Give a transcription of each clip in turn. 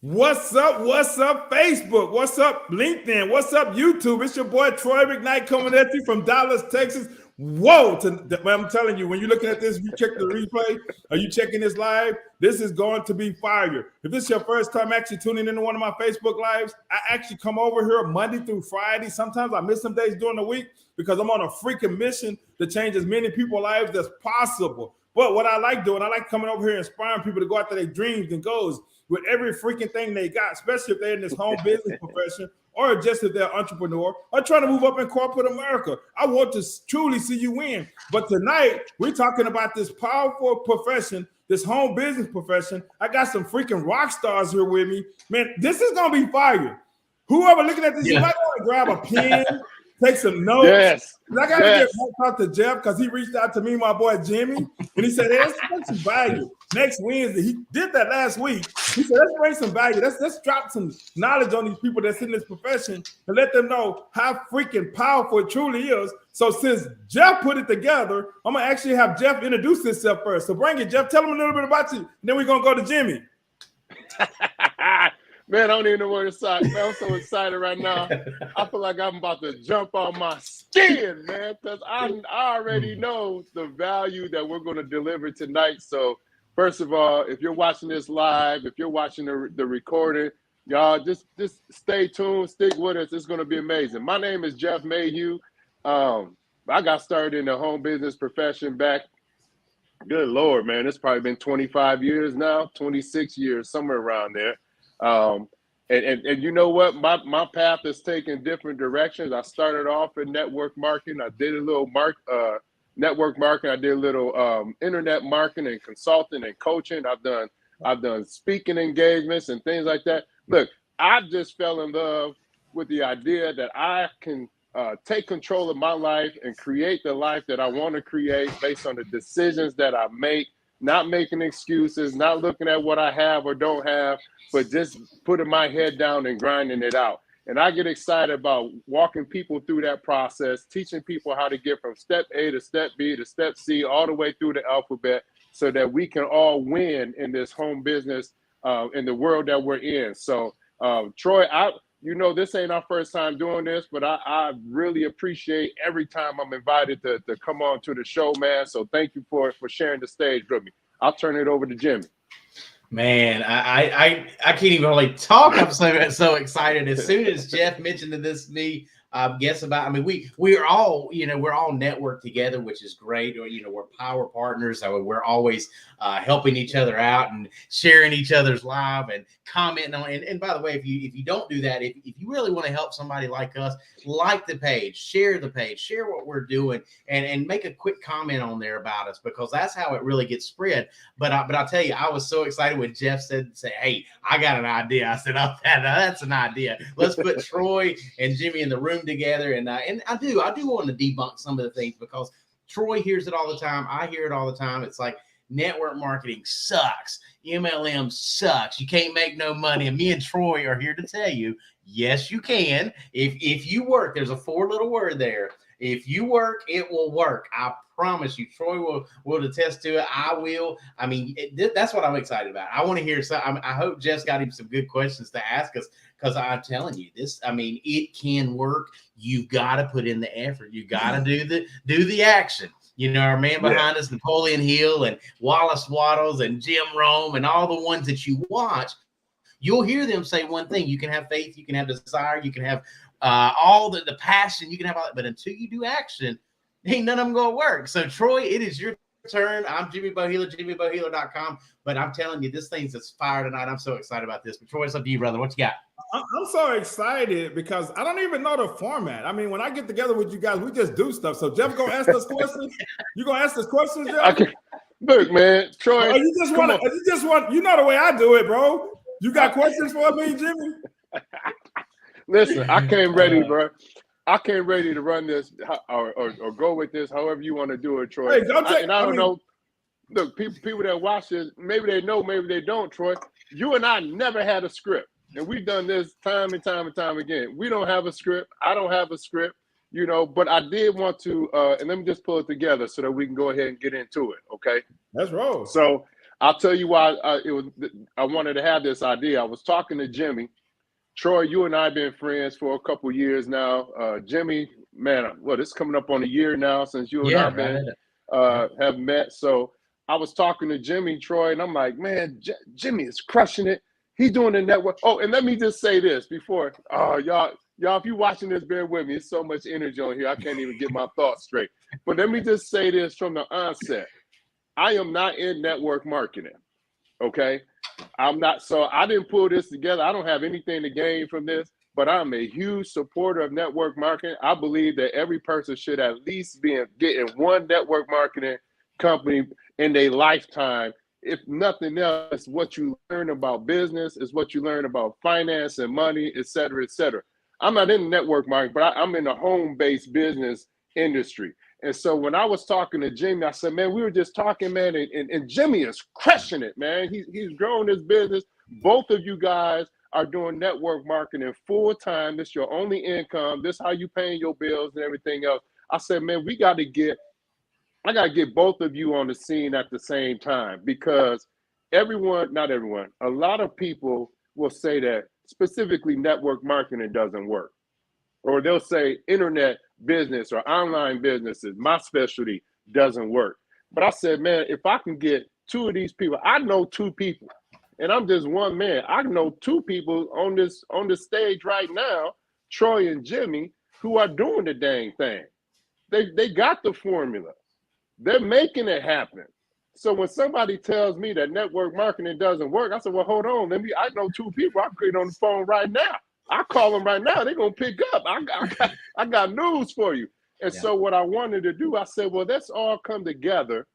What's up? What's up, Facebook? What's up, LinkedIn? What's up, YouTube? It's your boy Troy McKnight coming at you from Dallas, Texas. Whoa! I'm telling you, when you're looking at this, you check the replay, or you checking this live, this is going to be fire. If this is your first time actually tuning into one of my Facebook lives, I actually come over here Monday through Friday. Sometimes I miss some days during the week because I'm on a freaking mission to change as many people's lives as possible. But what I like doing, I like coming over here inspiring people to go after their dreams and goals with every freaking thing they got, especially if they're in this home business profession or just if they're an entrepreneur or trying to move up in corporate America. I want to truly see you win. But tonight, we're talking about this powerful profession, this home business profession. I got some freaking rock stars here with me. Man, this is going to be fire. Whoever looking at this, you might want to grab a pen, take some notes. Yes. I got to talk to Jeff because he reached out to me, my boy Jimmy, and he said, hey, let's bring some value next Wednesday. He did that last week. He said, let's bring some value. Let's drop some knowledge on these people that's in this profession and let them know how freaking powerful it truly is. So since Jeff put it together, I'm going to actually have Jeff introduce himself first. So bring it, Jeff. Tell him a little bit about you, and then we're going to go to Jimmy. Man, I don't even know where to start. Man, I'm so excited right now. I feel like I'm about to jump on my skin, man, because I already know the value that we're going to deliver tonight. So, first of all, if you're watching this live, if you're watching the recording, y'all just stay tuned, stick with us. It's going to be amazing. My name is Jeff Mayhue. I got started in the home business profession back. Good Lord, man, it's probably been 25 years now, 26 years, somewhere around there. And you know what? My path has taken different directions. I started off in network marketing. I did a little network marketing. I did a little internet marketing and consulting and coaching. I've done speaking engagements and things like that. Look, I just fell in love with the idea that I can take control of my life and create the life that I want to create based on the decisions that I make. Not making excuses, not looking at what I have or don't have, but just putting my head down and grinding it out. And I get excited about walking people through that process, teaching people how to get from step A to step B to step C, all the way through the alphabet so that we can all win in this home business, in the world that we're in. So, Troy, you know, this ain't our first time doing this, but I really appreciate every time I'm invited to come on to the show, man. So thank you for sharing the stage with me. I'll turn it over to Jimmy. Man, I can't even really talk. I'm so excited. As soon as Jeff mentioned this to me, we're all networked together, which is great. You know, we're power partners. So we're always helping each other out and sharing each other's live and commenting on. And by the way, if you don't do that, if you really want to help somebody like us, like the page, share what we're doing, and make a quick comment on there about us, because that's how it really gets spread. But I'll tell you, I was so excited when Jeff said, "Hey, I got an idea." I said, "Oh, that's an idea. Let's put Troy and Jimmy in the room together." And I do want to debunk some of the things, because Troy hears it all the time. I hear it all the time. It's like, network marketing sucks. MLM sucks. You can't make no money. And me and Troy are here to tell you, yes, you can. If you work, there's a 4-letter word there. If you work, it will work. I promise you. Troy will attest to it. I will. I mean, that's what I'm excited about. I want to hear some. I hope Jeff's got him some good questions to ask us, because I'm telling you this. I mean, it can work. You've got to put in the effort. You got to do the action. You know, our man behind us, Napoleon Hill and Wallace Wattles and Jim Rome and all the ones that you watch, you'll hear them say one thing: you can have faith, you can have desire, you can have all the passion, you can have all that, but until you do action, ain't none of them gonna work. So Troy, it is your turn. I'm Jimmy Boheler, jimmyboheler.com, but I'm telling you, this thing's just fire tonight. I'm so excited about this. But Troy, it's up to you, brother. What you got? I'm so excited because I don't even know the format. I mean, when I get together with you guys, we just do stuff. So Jeff gonna ask us questions. You gonna ask us questions, Jeff? Okay. Look, man, Troy. You just want. You know the way I do it, bro. You got questions for me, Jimmy? Listen, I came ready, bro. I came ready to run this or go with this, however you want to do it, Troy. Hey, I don't know. Look, people that watch this, maybe they know, maybe they don't, Troy. You and I never had a script. And we've done this time and time and time again. We don't have a script. I don't have a script, you know, but I did want to, and let me just pull it together so that we can go ahead and get into it, okay? Let's roll. So I'll tell you why I wanted to have this idea. I was talking to Jimmy. Troy, you and I have been friends for a couple years now. Jimmy, man, it's coming up on a year now since you and I have met. So I was talking to Jimmy, Troy, and I'm like, man, Jimmy is crushing it. He's doing the network. Oh, and let me just say this before, y'all, if you're watching this, bear with me. It's so much energy on here. I can't even get my thoughts straight. But let me just say this from the onset. I am not in network marketing, okay? I'm not, so I didn't pull this together. I don't have anything to gain from this, but I'm a huge supporter of network marketing. I believe that every person should at least be getting one network marketing company in their lifetime. If nothing else, what you learn about business is what you learn about finance and money, et cetera, et cetera. I'm not in network marketing, but I'm in the home-based business industry. And so when I was talking to Jimmy, I said, man, we were just talking, man, and Jimmy is crushing it, man. He's growing his business. Both of you guys are doing network marketing full time. This is your only income. This is how you paying your bills and everything else. I said, man, I got to get both of you on the scene at the same time, because not everyone, a lot of people will say that specifically network marketing doesn't work. Or they'll say internet business or online businesses, my specialty, doesn't work. But I said, man, if I can get two of these people, I know two people, and I'm just one man. I know two people on this stage right now, Troy and Jimmy, who are doing the dang thing. They got the formula. They're making it happen. So when somebody tells me that network marketing doesn't work, I said, well, hold on. I know two people I can get on the phone right now. I call them right now. They're going to pick up. I got news for you. And so what I wanted to do, I said, well, let's all come together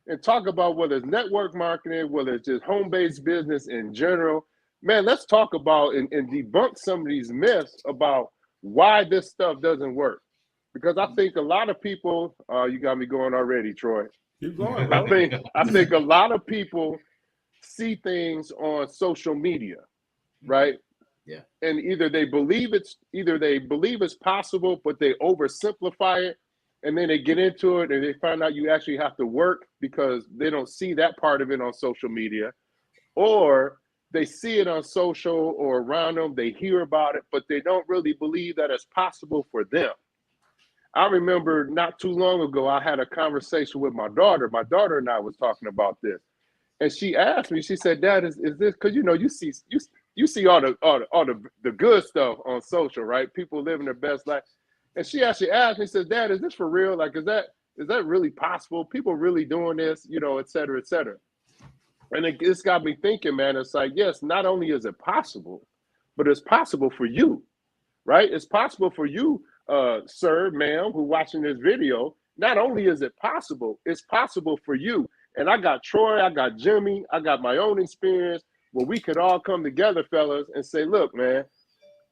and talk about whether it's network marketing, whether it's just home-based business in general. Man, let's talk about and debunk some of these myths about why this stuff doesn't work. Because I think a lot of people, you got me going already, Troy. Keep going, bro. I think a lot of people see things on social media, right? Yeah. And either they believe it's possible, but they oversimplify it, and then they get into it and they find out you actually have to work because they don't see that part of it on social media, or they see it on social or around them, they hear about it, but they don't really believe that it's possible for them. I remember not too long ago, I had a conversation with my daughter. My daughter and I was talking about this, and she asked me, she said, Dad, is this, because you see all the good stuff on social, right? People living their best life. And she actually asked me, says, Dad, is this for real? Like, is that really possible? People really doing this, et cetera, et cetera. And it's got me thinking, man, it's like, yes, not only is it possible, but it's possible for you, right? It's possible for you, sir, ma'am, who watching this video. Not only is it possible, it's possible for you. And I got Troy, I got Jimmy, I got my own experience, where we could all come together, fellas, and say, look, man,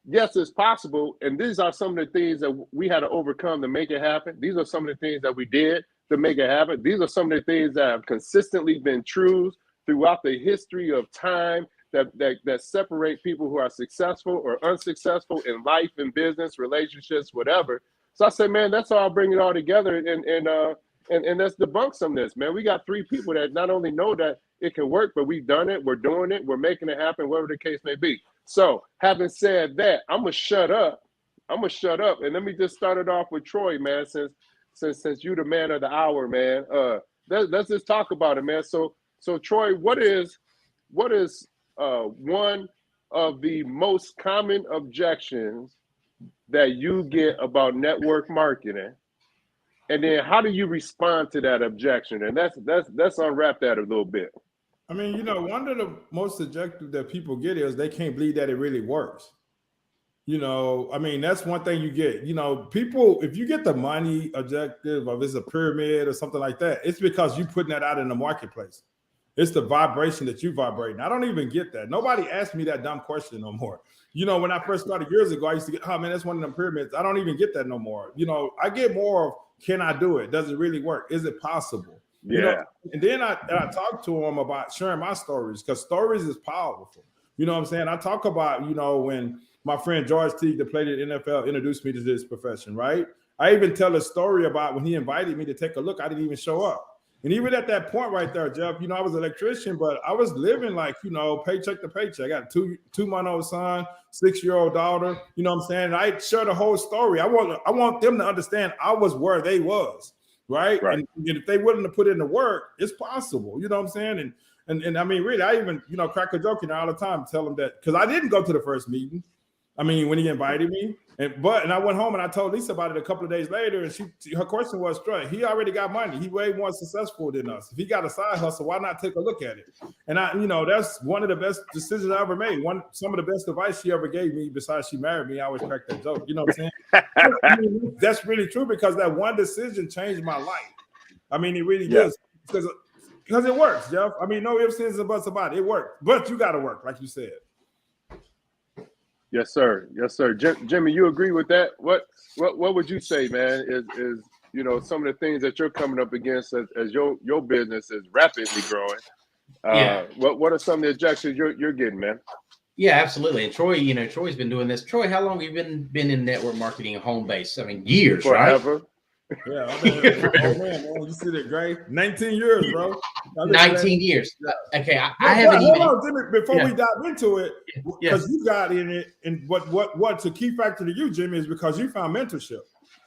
yes, it's possible. And these are some of the things that we had to overcome to make it happen. These are some of the things that we did to make it happen. These are some of the things that have consistently been truths throughout the history of time that separate people who are successful or unsuccessful in life and business, relationships, whatever. So I said, man, let's all bring it all together and let's debunk some of this, man. We got three people that not only know that it can work, but we've done it, we're doing it, we're making it happen, whatever the case may be. So having said that, I'm gonna shut up. And let me just start it off with Troy, man, since you the man of the hour, man. Let's just talk about it, man. So Troy, what is one of the most common objections that you get about network marketing? And then how do you respond to that objection? And let's unwrap that a little bit. I mean, one of the most objective that people get is they can't believe that it really works. I mean, that's one thing you get. People, if you get the money objective, or if it's a pyramid or something like that, it's because you're putting that out in the marketplace. It's the vibration that you vibrate. I don't even get that. Nobody asked me that dumb question no more. When I first started years ago, I used to get, oh man, that's one of them pyramids. I don't even get that no more. I get more of, can I do it? Does it really work? Is it possible? Yeah. And then I talk to them about sharing my stories, because stories is powerful. You know what I'm saying? I talk about, when my friend George Teague, that played in the NFL, introduced me to this profession, right? I even tell a story about when he invited me to take a look, I didn't even show up. And even at that point right there, Jeff, I was an electrician, but I was living like, paycheck to paycheck. I got a 2-month-old son, 6-year-old daughter, you know what I'm saying? And I share the whole story. I want them to understand I was where they was, right? And if they willing to put in the work, it's possible, you know what I'm saying? And I mean, really, I even, crack a joke all the time, tell them that, because I didn't go to the first meeting. I mean, when he invited me, and I went home and I told Lisa about it a couple of days later, and her question was straight. He already got money. He way more successful than us. If he got a side hustle, why not take a look at it? And that's one of the best decisions I ever made. Some of the best advice she ever gave me, besides she married me. I always crack that joke. You know what I'm saying? I mean, that's really true, because that one decision changed my life. I mean, it really does, because it works, Jeff. I mean, no ifs, ands, or buts about it. It works, but you got to work, like you said. Yes, sir. Yes, sir. Jimmy, you agree with that? What would you say, man, is some of the things that you're coming up against as your business is rapidly growing? What are some of the objections you're getting, man? Yeah, absolutely. And Troy, Troy's been doing this. Troy, how long have you been in network marketing and home base? I mean, years, Forever. Right? Yeah, oh man, you see that, Gray? 19 years, bro. 19 years. Okay, I haven't even. Hold on, Jimmy, before we dive into it, because you got in it, and what's a key factor to you, Jimmy, is because you found mentorship.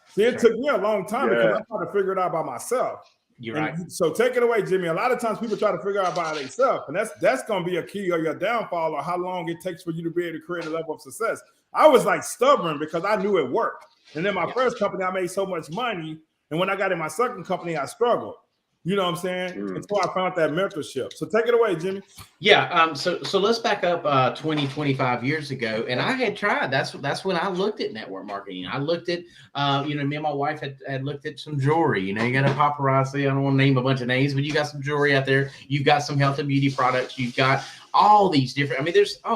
See, it took me a long time because I tried to figure it out by myself. You're right. So take it away, Jimmy. A lot of times people try to figure out by themselves, and that's going to be a key of your downfall, or how long it takes for you to be able to create a level of success. I was like stubborn because I knew it worked. And then my first company, I made so much money. And when I got in my second company, I struggled. You know what I'm saying? Until I found that mentorship. So take it away, Jimmy. Yeah. So let's back up 25 years ago. And I had tried. That's when I looked at network marketing. I looked at, me and my wife had looked at some jewelry. You got a paparazzi. I don't want to name a bunch of names, but you got some jewelry out there. You've got some health and beauty products. You've got all these different. I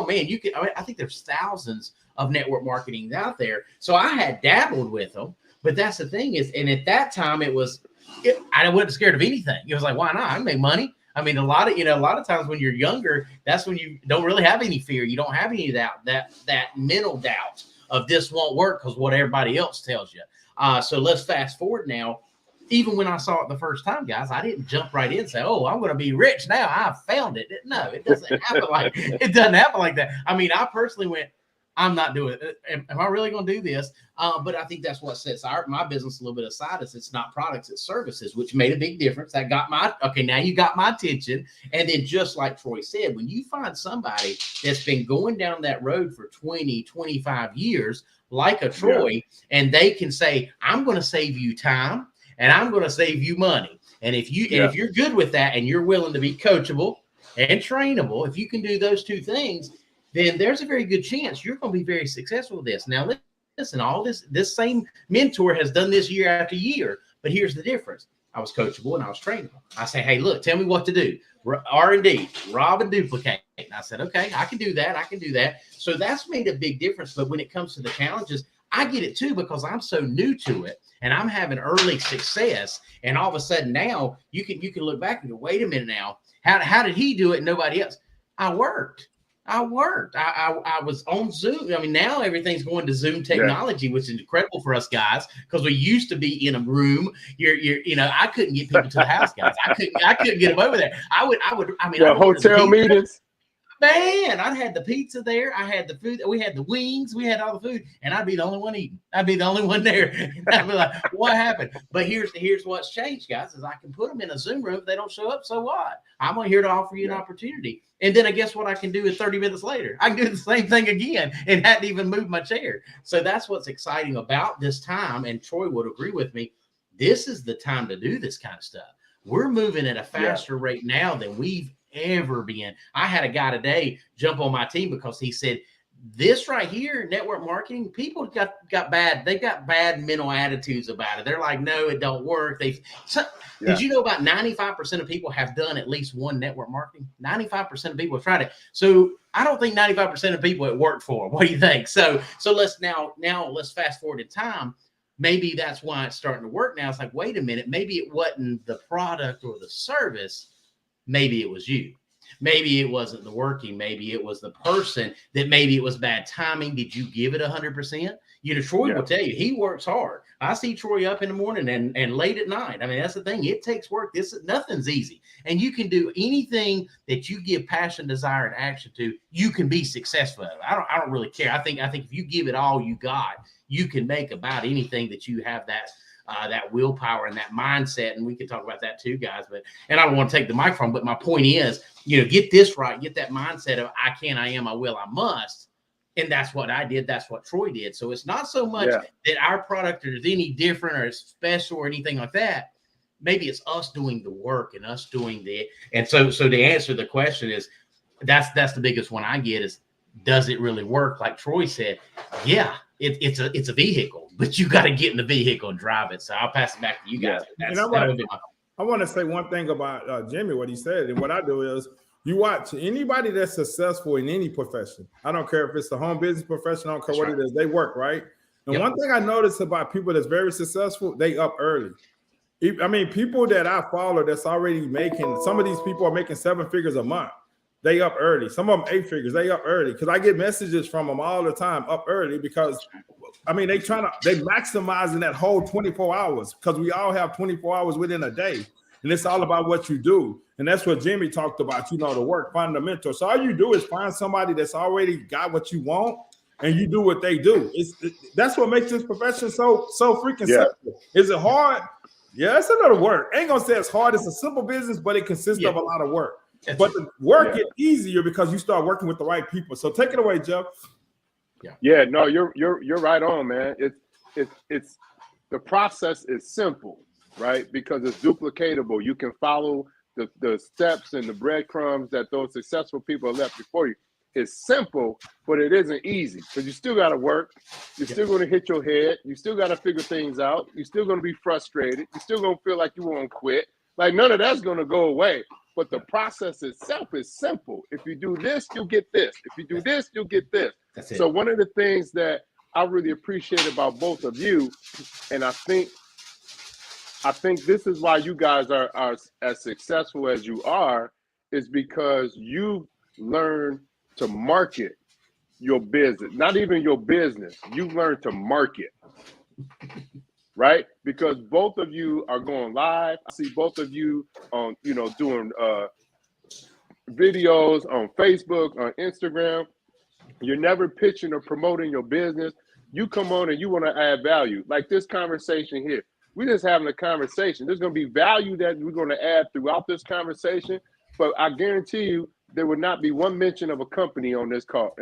mean, I think there's thousands of network marketing out there. So I had dabbled with them. But that's the thing is, and at that time I wasn't scared of anything. It was like, why not? I can make money. I mean, a lot of times when you're younger, that's when you don't really have any fear. You don't have any of that mental doubt of this won't work because what everybody else tells you. So let's fast forward now. Even when I saw it the first time, guys, I didn't jump right in and say, "Oh, I'm going to be rich now. I found it." No, it doesn't happen like that. I mean, I personally went, I'm not doing it. Am I really going to do this? But I think that's what sets my business a little bit aside. Is it's not products, it's services, which made a big difference. That got now you got my attention. And then just like Troy said, when you find somebody that's been going down that road for 20, 25 years, like a Troy, and they can say, I'm going to save you time and I'm going to save you money. And if you're good with that and you're willing to be coachable and trainable, if you can do those two things, then there's a very good chance you're going to be very successful with this. Now, listen, all this same mentor has done this year after year, but here's the difference. I was coachable and I was trainable. I say, hey, look, tell me what to do. R&D, rob and duplicate. And I said, okay, I can do that. So that's made a big difference. But when it comes to the challenges, I get it too, because I'm so new to it and I'm having early success. And all of a sudden now you can look back and go, wait a minute now. How did he do it and nobody else? I worked. I was on Zoom. I mean, now everything's going to Zoom technology, which is incredible for us guys, because we used to be in a room. I couldn't get people to the house, guys. I couldn't get them over there. I would. Hotel meetings. Man, I had the pizza there. I had the food. We had the wings. We had all the food, and I'd be the only one eating. I'd be the only one there. And I'd be like, "What happened?" But here's what's changed, guys. Is I can put them in a Zoom room. If they don't show up, so what? I'm here to offer you an opportunity. And then I guess what I can do is 30 minutes later, I can do the same thing again and hadn't even moved my chair. So that's what's exciting about this time. And Troy would agree with me. This is the time to do this kind of stuff. We're moving at a faster rate now than we've ever been. I had a guy today jump on my team because he said, this right here, network marketing, people got bad mental attitudes about it. They're like, no, it don't work. Did you know about 95% of people have done at least one network marketing? 95% of people have tried it. So I don't think 95% of people it worked for. What do you think? So let's now let's fast forward in time. Maybe that's why it's starting to work now. It's like, wait a minute, maybe it wasn't the product or the service. Maybe it was you. Maybe it wasn't the working. Maybe it was the person that maybe it was bad timing. Did you give it 100%? You know, Troy will tell you he works hard. I see Troy up in the morning and late at night. I mean, that's the thing. It takes work. Nothing's easy. And you can do anything that you give passion, desire, and action to, you can be successful at it. I don't really care. I think if you give it all you got, you can make about anything that you have that willpower and that mindset. And we could talk about that too, guys. And I don't want to take the microphone, but my point is, you know, get this right, get that mindset of I can, I am, I will, I must. And that's what I did. That's what Troy did. So it's not so much that our product is any different or special or anything like that. Maybe it's us doing the work and us doing the. And so to answer the question is, that's the biggest one I get is, does it really work? Like Troy said, yeah, it's a vehicle, but you got to get in the vehicle and drive it. So I'll pass it back to you guys. I want to say one thing about Jimmy, what he said, and what I do is, you watch anybody that's successful in any profession. I don't care if it's the home business profession, I don't care what it is, they work, right? And one thing I noticed about people that's very successful, they up early. I mean, people that I follow that's already making, some of these people are making 7 figures a month. They up early. Some of them 8 figures, they up early. Because I get messages from them all the time, up early, because I mean, they maximizing that whole 24 hours, because we all have 24 hours within a day. And it's all about what you do. And that's what Jimmy talked about, you know, the work, find a mentor. So all you do is find somebody that's already got what you want, and you do what they do. That's what makes this profession so freaking simple. Is it hard? Yeah, it's a lot of work. I ain't gonna say it's hard. It's a simple business, but it consists of a lot of work. But the work is easier because you start working with the right people. So take it away, Jeff. Yeah, no, you're right on, man. It's the process is simple, right? Because it's duplicatable. You can follow the steps and the breadcrumbs that those successful people have left before you. It's simple, but it isn't easy, because you still got to work. You're still going to hit your head. You still got to figure things out. You're still going to be frustrated. You're still going to feel like you want to quit. Like, none of that's going to go away. But the process itself is simple. If you do this, you'll get this. If you do this, you'll get this. That's it. So one of the things that I really appreciate about both of you, and I think this is why you guys are as successful as you are, is because you learn to market your business. Not even your business. You learn to market, right? Because both of you are going live. I see both of you on, you know, doing videos on Facebook, on Instagram. You're never pitching or promoting your business. You come on and you want to add value. Like this conversation here. We're just having a conversation. There's going to be value that we're going to add throughout this conversation, but I guarantee you there will not be one mention of a company on this call,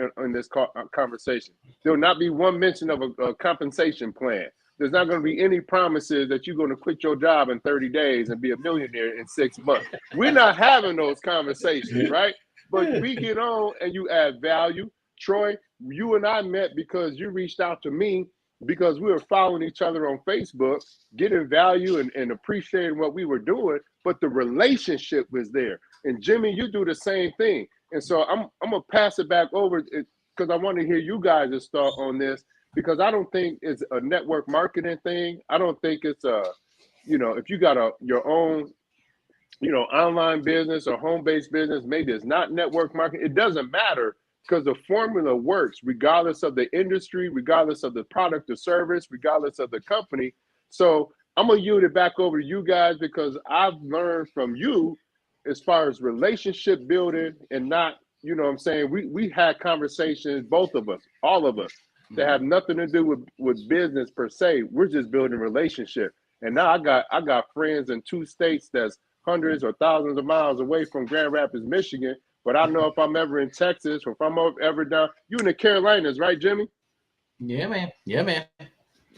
conversation. There will not be one mention of a compensation plan. There's not going to be any promises that you're going to quit your job in 30 days and be a millionaire in 6 months. We're not having those conversations, right? But we get on and you add value. Troy, you and I met because you reached out to me because we were following each other on Facebook, getting value and appreciating what we were doing, but the relationship was there. And Jimmy, you do the same thing. And so I'm gonna pass it back over because I want to hear you guys' thought on this, because I don't think it's a network marketing thing. I don't think it's if you got your own, online business or home-based business, maybe it's not network marketing. It doesn't matter, because the formula works regardless of the industry, regardless of the product or service, regardless of the company. So I'm going to yield it back over to you guys, because I've learned from you as far as relationship building, and not, we had conversations, both of us, all of us, that have nothing to do with business per se. We're just building relationship. And now I got friends in 2 states that's hundreds or thousands of miles away from Grand Rapids, Michigan. But I know if I'm ever in Texas, or if I'm ever down, you in the Carolinas, right, Jimmy? Yeah, man. Yeah, man.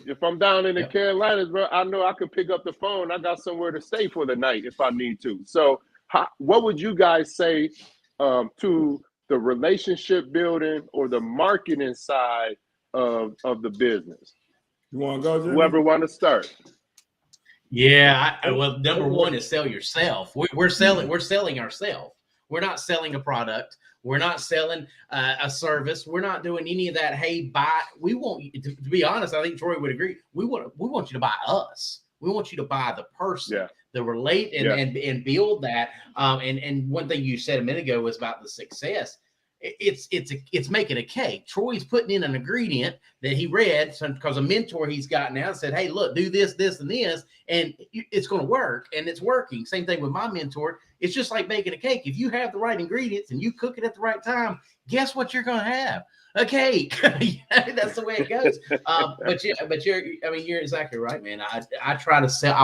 If I'm down in the Carolinas, bro, I know I can pick up the phone. I got somewhere to stay for the night if I need to. So what would you guys say to the relationship building or the marketing side of the business? You want to go, Jimmy? Whoever want to start. Yeah, well, number one is sell yourself. We're selling ourselves. We're not selling a product. We're not selling a service. We're not doing any of that. Hey, buy. We want you to be honest. I think Troy would agree. We want you to buy us. We want you to buy the person the relate and build that. And one thing you said a minute ago was about the success. It's making a cake. Troy's putting in an ingredient that he read because a mentor he's got now said, hey, look, do this, this, and this, and it's going to work, and it's working. Same thing with my mentor. It's just like making a cake. If you have the right ingredients and you cook it at the right time, guess what you're going to have? A cake. That's the way it goes. But you're exactly right, man. I try to sell.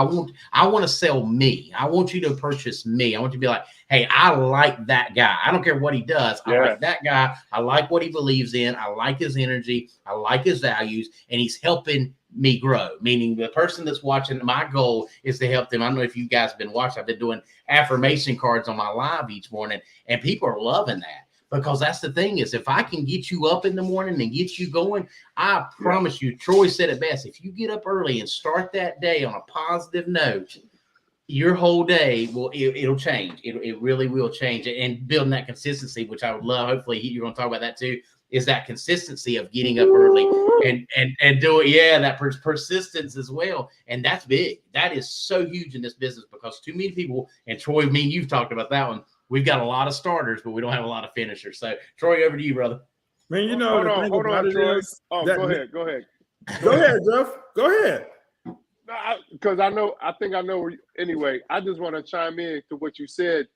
I want to sell me. I want you to purchase me. I want you to be like, hey, I like that guy. I don't care what he does. I like that guy. I like what he believes in. I like his energy. I like his values, and he's helping me grow. Meaning the person that's watching, my goal is to help them. I don't know if you guys have been watching. I've been doing affirmation cards on my live each morning, and people are loving that. Because that's the thing is, if I can get you up in the morning and get you going, I promise you, Troy said it best. If you get up early and start that day on a positive note, your whole day it'll change. It really will change. And building that consistency, which I would love. Hopefully you're going to talk about that too, is that consistency of getting up early and do it. Yeah, that persistence as well. And that's big. That is so huge in this business because too many people, and Troy, me and you've talked about that one. We've got a lot of starters, but we don't have a lot of finishers. So, Troy, over to you, brother. Man, you know, hold on, Troy. Go ahead. Go ahead, Jeff. Go ahead. Because I think I know. Anyway, I just want to chime in to what you said,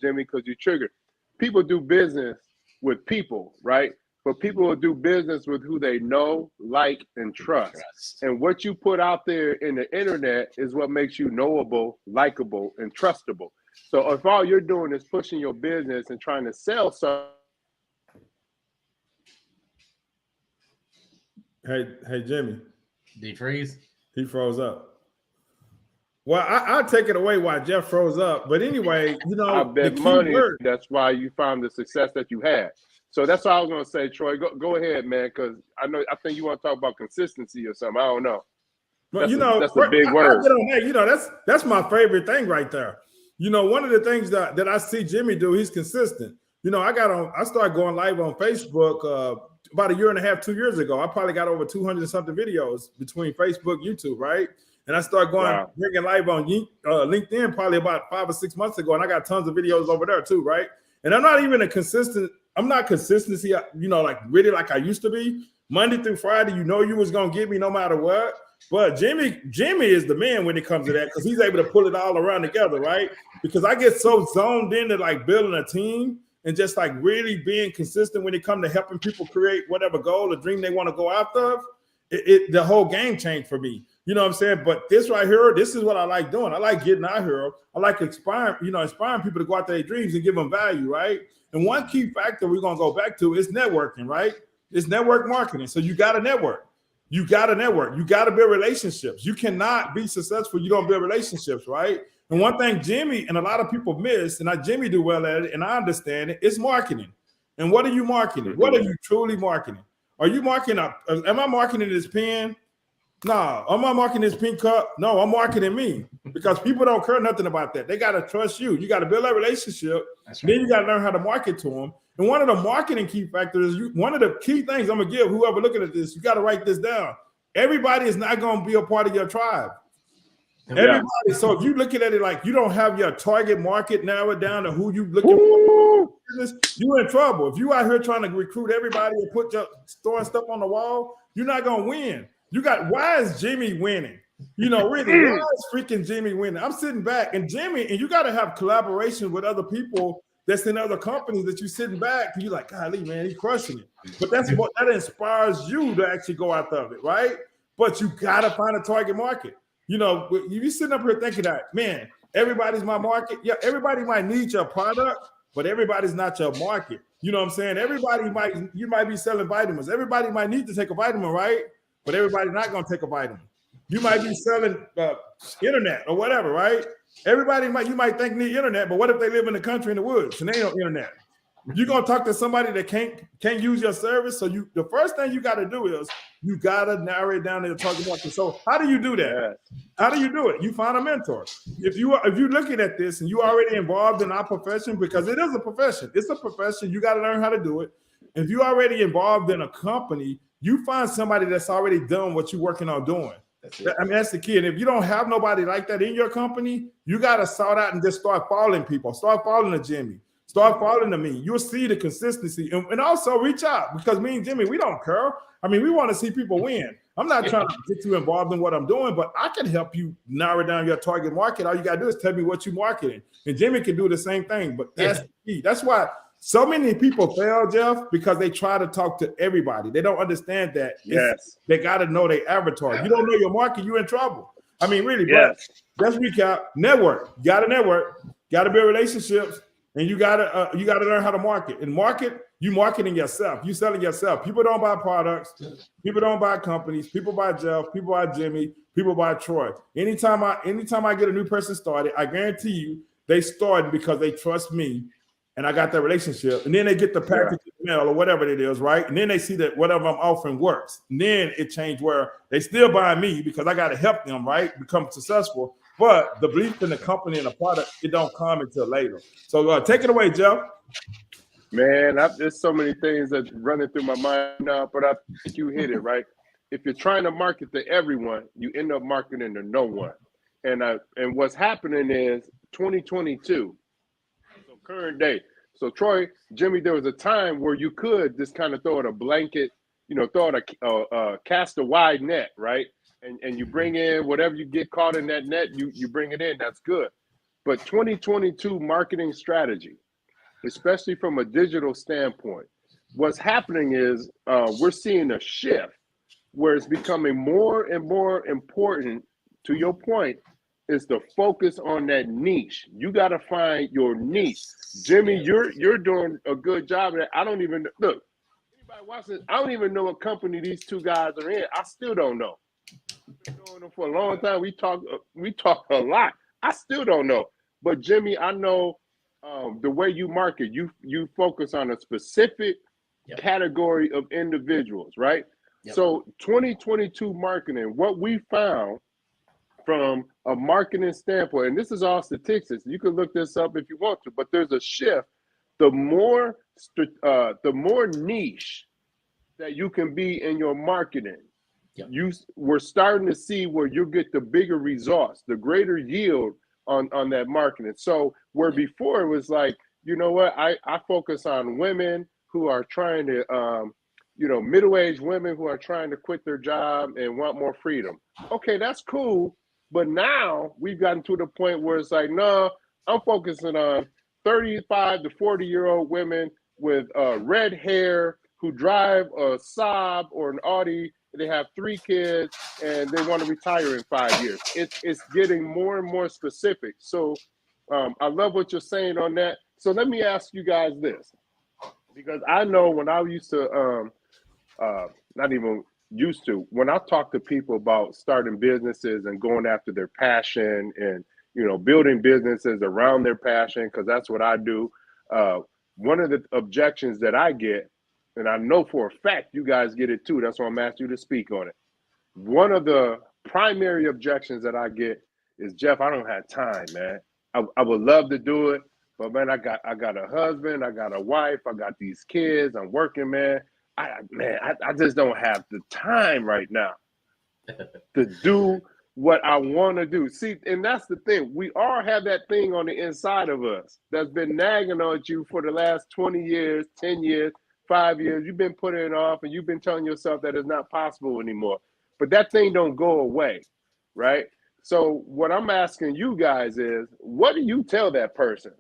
Jimmy, because you triggered. People do business with people, right? But people will do business with who they know, like, and trust. And what you put out there in the internet is what makes you knowable, likable, and trustable. So if all you're doing is pushing your business and trying to sell something. Hey, Jimmy. Did he freeze? He froze up. Well, I'll take it away while Jeff froze up. But anyway, you know, I bet money that's why you found the success that you had. So that's all I was going to say, Troy. Go ahead, man, because I think you want to talk about consistency or something. I don't know. Well, that's a big word. You know, that's my favorite thing right there. You know, one of the things that I see Jimmy do, he's consistent. You know, I started going live on Facebook about a year and a half, 2 years ago. I probably got over 200 and something videos between Facebook, YouTube, right? And I started bringing live on LinkedIn probably about 5 or 6 months ago, and I got tons of videos over there too, right? And I'm not even I'm not consistency, you know, like really like I used to be. Monday through Friday, you know you was gonna get me no matter what. But Jimmy is the man when it comes to that because he's able to pull it all around together, right? Because I get so zoned into like building a team and just like really being consistent when it comes to helping people create whatever goal or dream they want to go after. The whole game changed for me. You know what I'm saying? But this right here, this is what I like doing. I like getting out here. I like inspiring people to go after their dreams and give them value, right? And one key factor we're gonna go back to is networking, right? It's network marketing. So you got to network. You got to network. You got to build relationships. You cannot be successful. You don't build relationships, right? And one thing Jimmy and a lot of people miss, and Jimmy do well at it, and I understand it, is marketing. And what are you marketing? What are you truly marketing? Are you marketing am I marketing this pen? No. Am I marketing this pink cup? No, I'm marketing me because people don't care nothing about that. They got to trust you. You got to build that relationship. That's right. Then you got to learn how to market to them. And one of the marketing key factors, one of the key things I'm going to give whoever looking at this, you got to write this down. Everybody is not going to be a part of your tribe. Everybody. So if you're looking at it like you don't have your target market narrowed down to who you looking for, you're in trouble. If you out here trying to recruit everybody and throwing stuff on the wall, you're not going to win. Why is Jimmy winning? You know, really, why is freaking Jimmy winning? I'm sitting back and you got to have collaboration with other people that's in other companies that you're sitting back and you're like, golly, man, he's crushing it. But that's what that inspires you to actually go out of it, right? But you got to find a target market. You know, you sitting up here thinking that, man, everybody's my market. Yeah, everybody might need your product, but everybody's not your market. You know what I'm saying? You might be selling vitamins. Everybody might need to take a vitamin, right? But everybody's not going to take a vitamin. You might be selling internet or whatever, right? You might think need internet, but what if they live in the country in the woods and they ain't no internet? You're gonna talk to somebody that can't use your service. So the first thing you got to do is you got to narrow it down to the target market. So how do you do that? How do you do it? You find a mentor. If you're looking at this and you already involved in our profession, because it is a profession, it's a profession. You got to learn how to do it. If you're already involved in a company, you find somebody that's already done what you're working on doing. That's it. I mean, that's the key. And if you don't have nobody like that in your company, you got to sort out and just start following people. Start following the Jimmy. Start following me. You'll see the consistency. And also reach out, because me and Jimmy, we don't care. I mean, we want to see people win. I'm not trying to get you involved in what I'm doing, but I can help you narrow down your target market. All you got to do is tell me what you're marketing. And Jimmy can do the same thing. But that's the key. That's why so many people fail, Jeff, because they try to talk to everybody. They don't understand that. They got to know their avatar. You don't know your market, you're in trouble. I mean, really, but let's recap. Network. You got to network. Got to build relationships. And you gotta learn how to market. And market, you marketing yourself. You selling yourself. People don't buy products. People don't buy companies. People buy Jeff. People buy Jimmy. People buy Troy. Anytime I get a new person started, I guarantee you they started because they trust me, and I got that relationship. And then they get the package mail or whatever it is, right? And then they see that whatever I'm offering works. And then it changed where they still buy me because I got to help them, right, become successful. But the belief in the company and the product, it don't come until later. So take it away, Jeff. Man, there's so many things that's running through my mind now, but I think you hit it, right? If you're trying to market to everyone, you end up marketing to no one. And what's happening is 2022, so current day. So Troy, Jimmy, there was a time where you could just kind of throw it a blanket, cast a wide net, right? And you bring in whatever you get caught in that net, you bring it in. That's good. But 2022 marketing strategy, especially from a digital standpoint, what's happening is we're seeing a shift where it's becoming more and more important, to your point, is to focus on that niche. You got to find your niche. Jimmy, you're doing a good job of that. I don't even look. Anybody watching? I don't even know what company these two guys are in. I still don't know. Been knowing them for a long time. We talk a lot. I still don't know. But Jimmy, I know the way you market, you focus on a specific category of individuals, right? Yep. So 2022 marketing, what we found from a marketing standpoint, and this is all statistics. You can look this up if you want to, but there's a shift. The more niche that you can be in your marketing, we're starting to see where you get the bigger results, the greater yield on that marketing. So where before it was like, you know what, I focus on women who are trying to, middle-aged women who are trying to quit their job and want more freedom. Okay, that's cool. But now we've gotten to the point where it's like, no, I'm focusing on 35 to 40-year-old women with red hair who drive a Saab or an Audi. They have 3 kids and they want to retire in 5 years. It's getting more and more specific. So I love what you're saying on that. So let me ask you guys this, because I know when I used to, not even used to, when I talk to people about starting businesses and going after their passion and, building businesses around their passion, because that's what I do. One of the objections that I get, and I know for a fact you guys get it too, that's why I'm asking you to speak on it. One of the primary objections that I get is, Jeff, I don't have time, man. I would love to do it, but man, I got a husband, I got a wife, I got these kids, I'm working, man. I just don't have the time right now to do what I want to do. See, and that's the thing. We all have that thing on the inside of us that's been nagging on you for the last 20 years, 10 years, 5 years. You've been putting it off and you've been telling yourself that it's not possible anymore. But that thing don't go away, right? So what I'm asking you guys is, what do you tell that person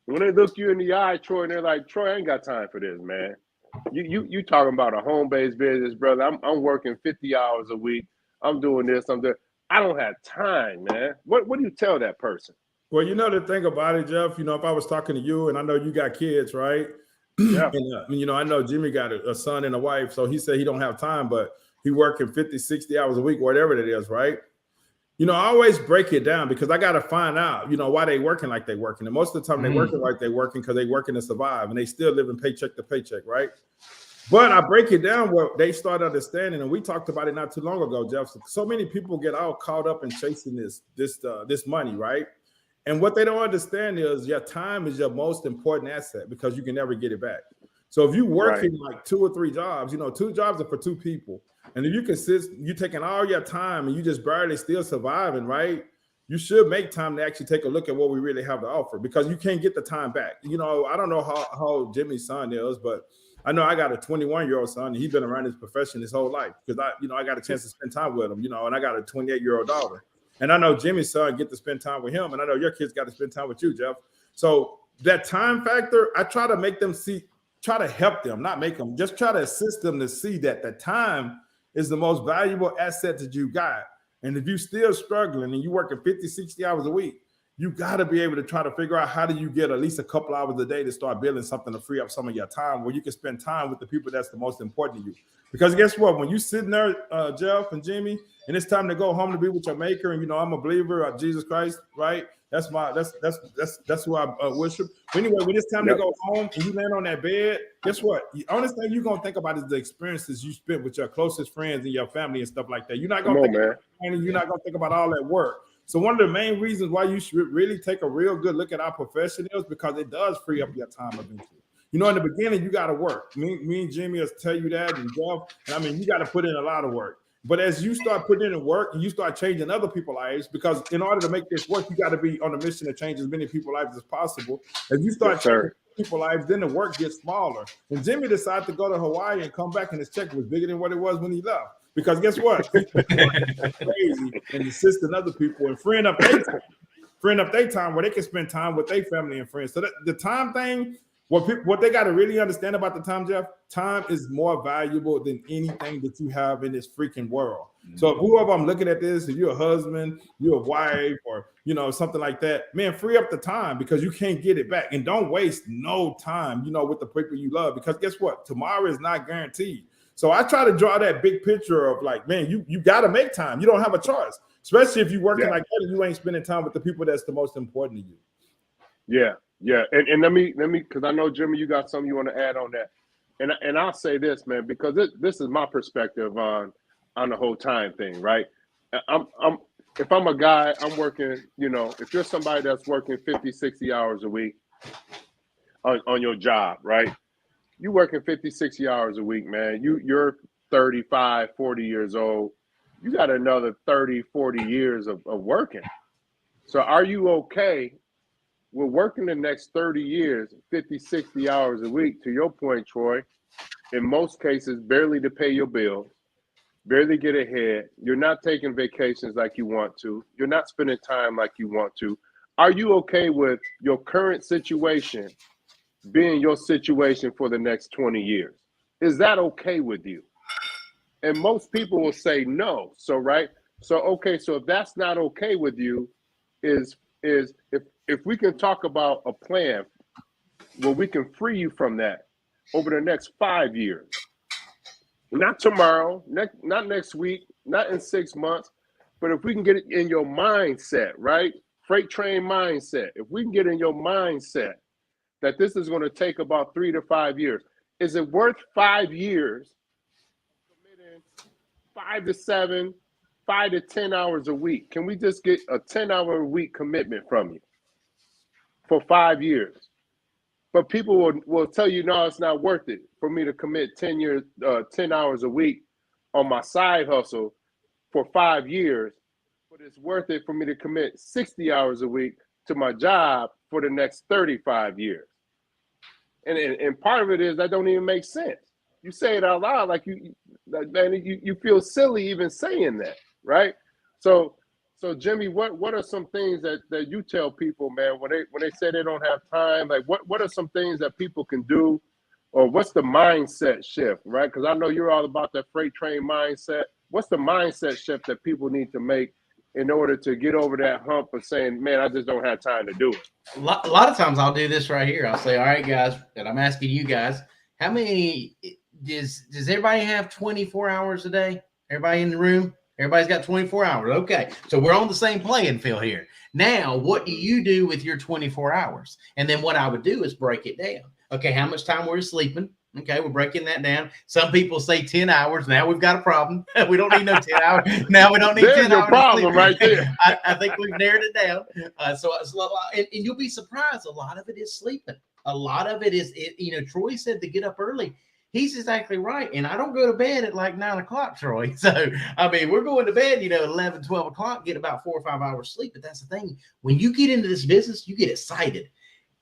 when they look you in the eye, Troy, and they're like, Troy, I ain't got time for this, man. You talking about a home-based business, brother. I'm working 50 hours a week. I'm doing this. I don't have time, man. What do you tell that person? Well, the thing about it, Jeff, if I was talking to you and I know you got kids, right? Yeah. And, I know Jimmy got a son and a wife, so he said he don't have time, but he working 50, 60 hours a week, whatever it is, right? I always break it down because I got to find out, why they working like they working. And most of the time they working like they working because they working to survive and they still living paycheck to paycheck, right? But I break it down where they start understanding, and we talked about it not too long ago, Jeff. So many people get all caught up in chasing this money, right? And what they don't understand is your time is your most important asset because you can never get it back. So if you working like 2 or 3 jobs, 2 jobs are for 2 people. And if you consist, you taking all your time and you just barely still surviving, right? You should make time to actually take a look at what we really have to offer, because you can't get the time back. I don't know how Jimmy's son is, but I know I got a 21-year-old son, and he's been around his profession his whole life, because I got a chance to spend time with him, and I got a 28-year-old daughter. And I know Jimmy's son get to spend time with him, and I know your kids got to spend time with you, Jeff. So that time factor, I try to make them try to help them, not make them, just try to assist them to see that the time is the most valuable asset that you got. And if you're still struggling and you're working 50, 60 hours a week, you got to be able to try to figure out how do you get at least a couple hours a day to start building something to free up some of your time where you can spend time with the people that's the most important to you. Because guess what? When you sitting there, Jeff and Jimmy, and it's time to go home to be with your maker, and I'm a believer of Jesus Christ, right? That's who I worship. But anyway, when it's time to go home and you land on that bed, guess what? The only thing you're gonna think about is the experiences you spent with your closest friends and your family and stuff like that. You're not gonna think about money, you're not gonna think about all that work. So one of the main reasons why you should really take a real good look at our profession is because it does free up your time eventually. In the beginning, you got to work. Me and Jimmy will tell you that, and Jeff. And I mean, you got to put in a lot of work. But as you start putting in work and you start changing other people's lives, because in order to make this work, you got to be on a mission to change as many people's lives as possible. As you start changing people's lives, then the work gets smaller. And Jimmy decided to go to Hawaii and come back, and his check was bigger than what it was when he left. Because guess what? Crazy and assisting other people and freeing up their time where they can spend time with their family and friends. So the time thing, what they got to really understand about the time, Jeff, time is more valuable than anything that you have in this freaking world. Mm-hmm. So if whoever I'm looking at this, if you're a husband, you're a wife, or something like that, man, free up the time, because you can't get it back. And don't waste no time, with the people you love, because guess what? Tomorrow is not guaranteed. So I try to draw that big picture of like, man, you got to make time. You don't have a choice, especially if you're working like that and you ain't spending time with the people that's the most important to you. Yeah. Yeah. And let me, because I know, Jimmy, you got something you want to add on that. And I'll say this, man, because this is my perspective on the whole time thing, right? If I'm a guy, I'm working, if you're somebody that's working 50, 60 hours a week on your job, right? You working 50, 60 hours a week, man. You're 35, 40 years old. You got another 30, 40 years of working. So are you okay with working the next 30 years, 50, 60 hours a week, to your point, Troy, in most cases, barely to pay your bills, barely get ahead. You're not taking vacations like you want to. You're not spending time like you want to. Are you okay with your current situation being your situation for the next 20 years? Is that okay with you? And most people will say no. So, right. So, okay. So if that's not okay with you, is if we can talk about a plan where we can free you from that over the next 5 years, not tomorrow, not next week, not in 6 months, but if we can get it in your mindset, right? Freight train mindset. If we can get in your mindset that this is going to take about 3 to 5 years. Is it worth 5 years committing 5 to 7, 5 to 10 hours a week? Can we just get a 10-hour a week commitment from you for 5 years? But people will tell you, no, it's not worth it for me to commit 10 hours a week on my side hustle for 5 years, but it's worth it for me to commit 60 hours a week to my job for the next 35 years. And part of it is that don't even make sense. You say it out loud like you feel silly even saying that, right? So Jimmy, what are some things that you tell people, man, when they say they don't have time? Like what are some things that people can do, or what's the mindset shift, right? Because I know you're all about that freight train mindset. What's the mindset shift that people need to make in order to get over that hump of saying, man, I just don't have time to do it? A lot of times I'll do this right here. I'll say, all right, guys, and I'm asking you guys, how many does everybody have 24 hours a day? Everybody in the room? Everybody's got 24 hours. Okay, so we're on the same playing field here. Now, what do you do with your 24 hours? And then what I would do is break it down. Okay, how much time were you sleeping? Okay, we're breaking that down. Some people say 10 hours. Now we've got a problem. We don't need no 10 hours. Now we don't need 10 hours. There's your problem right there. I think we've narrowed it down. So it's a lot, and you'll be surprised. A lot of it is sleeping. a lot of it is, Troy said to get up early. He's exactly right. And I don't go to bed at like 9 o'clock, Troy. So, I mean, we're going to bed, 11, 12 o'clock, get about 4 or 5 hours sleep. But that's the thing. When you get into this business, you get excited.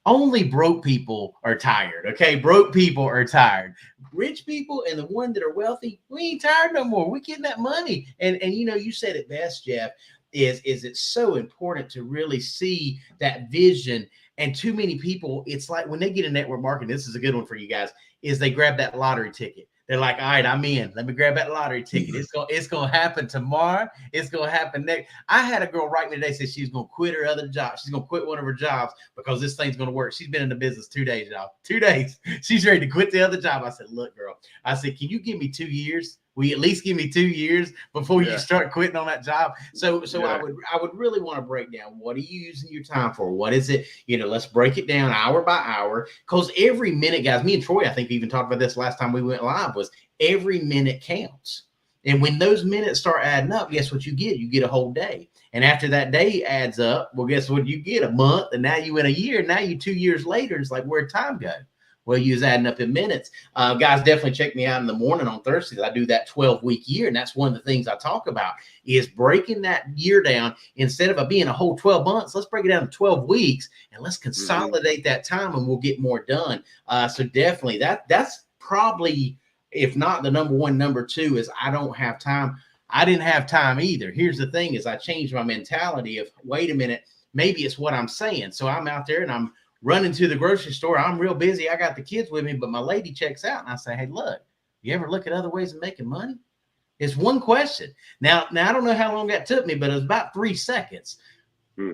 Only broke people are tired. Okay. Broke people are tired. Rich people and the ones that are wealthy, we ain't tired no more. We getting that money. And you said it best, Jeff, is it's so important to really see that vision. And too many people, it's like when they get in network marketing, this is a good one for you guys, is they grab that lottery ticket. They're like, all right, I'm in. Let me grab that lottery ticket. It's gonna happen tomorrow. It's gonna happen next. I had a girl write me today, said she's gonna quit her other job. She's gonna quit one of her jobs because this thing's gonna work. She's been in the business 2 days, y'all. 2 days. She's ready to quit the other job. I said, look, girl. I said, can you give me 2 years? Will you at least give me 2 years before you start quitting on that job? So I would really want to break down, what are you using your time for? What is it? Let's break it down hour by hour, because every minute, guys, me and Troy, I think we even talked about this last time we went live, was every minute counts. And when those minutes start adding up, guess what you get? You get a whole day. And after that day adds up, well, guess what you get? A month. And now you in a year. Now you 2 years later. It's like, where'd time go? Well, you was adding up in minutes. Guys, definitely check me out in the morning on Thursdays. I do that 12-week year, and that's one of the things I talk about is breaking that year down. Instead of it being a whole 12 months, let's break it down to 12 weeks, and let's consolidate that time, and we'll get more done. So definitely, that's probably, if not the number one, number two is I don't have time. I didn't have time either. Here's the thing is I changed my mentality of, wait a minute, maybe it's what I'm saying. So I'm out there and I'm running to the grocery store. I'm real busy. I got the kids with me, but my lady checks out and I say, hey, look, you ever look at other ways of making money? It's one question. Now I don't know how long that took me, but it was about 3 seconds.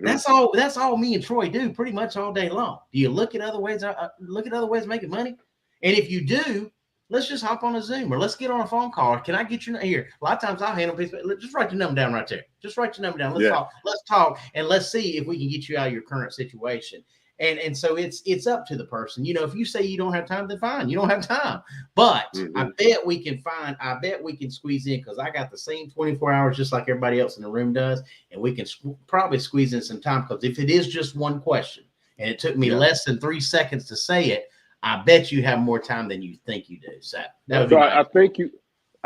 That's all me and Troy do pretty much all day long. Do you look at other ways, of making money? And if you do, let's just hop on a Zoom or let's get on a phone call. Can I get your here? A lot of times I'll handle people. Just write your number down right there. Just write your number down. Let's talk and let's see if we can get you out of your current situation. And so it's up to the person. If you say you don't have time, then fine. You don't have time. But I bet we can squeeze in, because I got the same 24 hours just like everybody else in the room does. And we can probably squeeze in some time, because if it is just one question and it took me less than 3 seconds to say it, I bet you have more time than you think you do. So that would be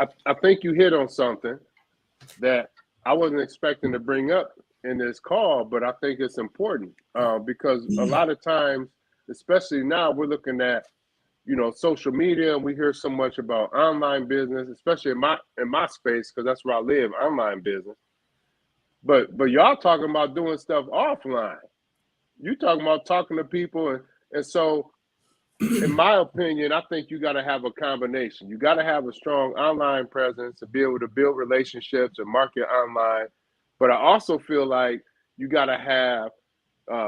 I think you hit on something that I wasn't expecting to bring up in this call, but I think it's important because a lot of times, especially now, we're looking at social media, and we hear so much about online business, especially in my space, because that's where I live, online business. But y'all talking about doing stuff offline. You talking about talking to people, and so. In my opinion, I think you got to have a combination. You got to have a strong online presence to be able to build relationships and market online. But I also feel like you got to have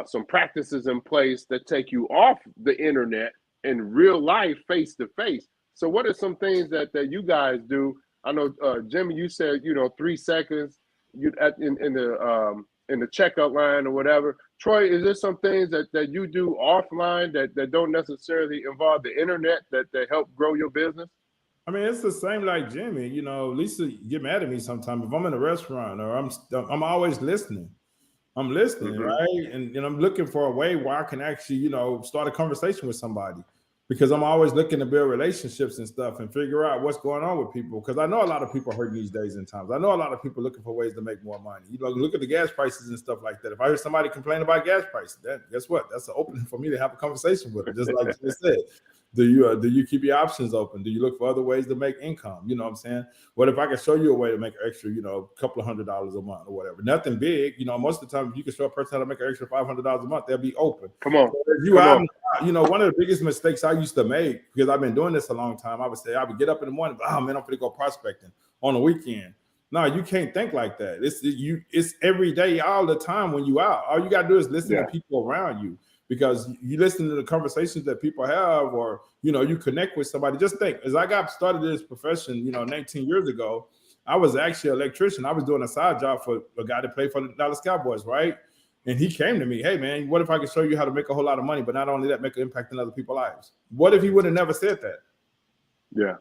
some practices in place that take you off the internet in real life, face to face. So what are some things that you guys do? I know, Jimmy, you said, 3 seconds in the checkout line or whatever. Troy, is there some things that you do offline that don't necessarily involve the internet that help grow your business? I mean, it's the same like Jimmy. Lisa get mad at me sometimes if I'm in a restaurant or I'm always listening. I'm listening, right? And I'm looking for a way where I can actually, start a conversation with somebody, because I'm always looking to build relationships and stuff and figure out what's going on with people. Because I know a lot of people are hurting these days and times. I know a lot of people looking for ways to make more money. Look at the gas prices and stuff like that. If I hear somebody complain about gas prices, then guess what? That's an opening for me to have a conversation with them. Just like you said, do you keep your options open? Do you look for other ways to make income? You know what I'm saying? What if I can show you a way to make an extra, a couple of $100 a month or whatever? Nothing big. Most of the time, if you can show a person how to make an extra $500 a month, they'll be open. Come on. One of the biggest mistakes I used to make, because I've been doing this a long time, I would get up in the morning, oh man, I'm going to go prospecting on the weekend. No, you can't think like that. It's every day, all the time when you out. All you got to do is listen to people around you, because you listen to the conversations that people have, or, you connect with somebody. Just think, as I got started in this profession, 19 years ago, I was actually an electrician. I was doing a side job for a guy that played for the Dallas Cowboys, right? And he came to me, hey, man, what if I could show you how to make a whole lot of money, but not only that, make an impact in other people's lives? What if he would have never said that? Yeah,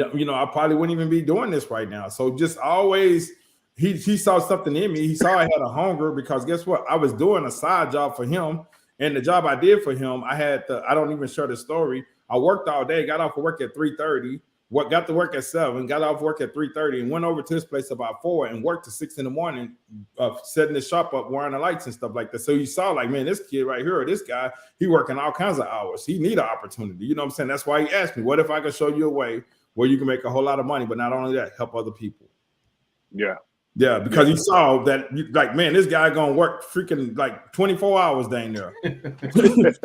I probably wouldn't even be doing this right now. So just always, he saw something in me. He saw I had a hunger, because guess what? I was doing a side job for him, And the job I did for him, I don't even share the story. I worked all day, got off of work at 3:30. Got to work at 7, got off work at 3:30, and went over to his place about 4 and worked to 6 in the morning, setting the shop up, wiring the lights and stuff like that. So you saw, like, man, this kid right here, or this guy, he working all kinds of hours. He need an opportunity. You know what I'm saying? That's why he asked me, what if I could show you a way where you can make a whole lot of money, but not only that, help other people. Yeah, because he saw that, like, man, this guy gonna work freaking like 24 hours down there. So this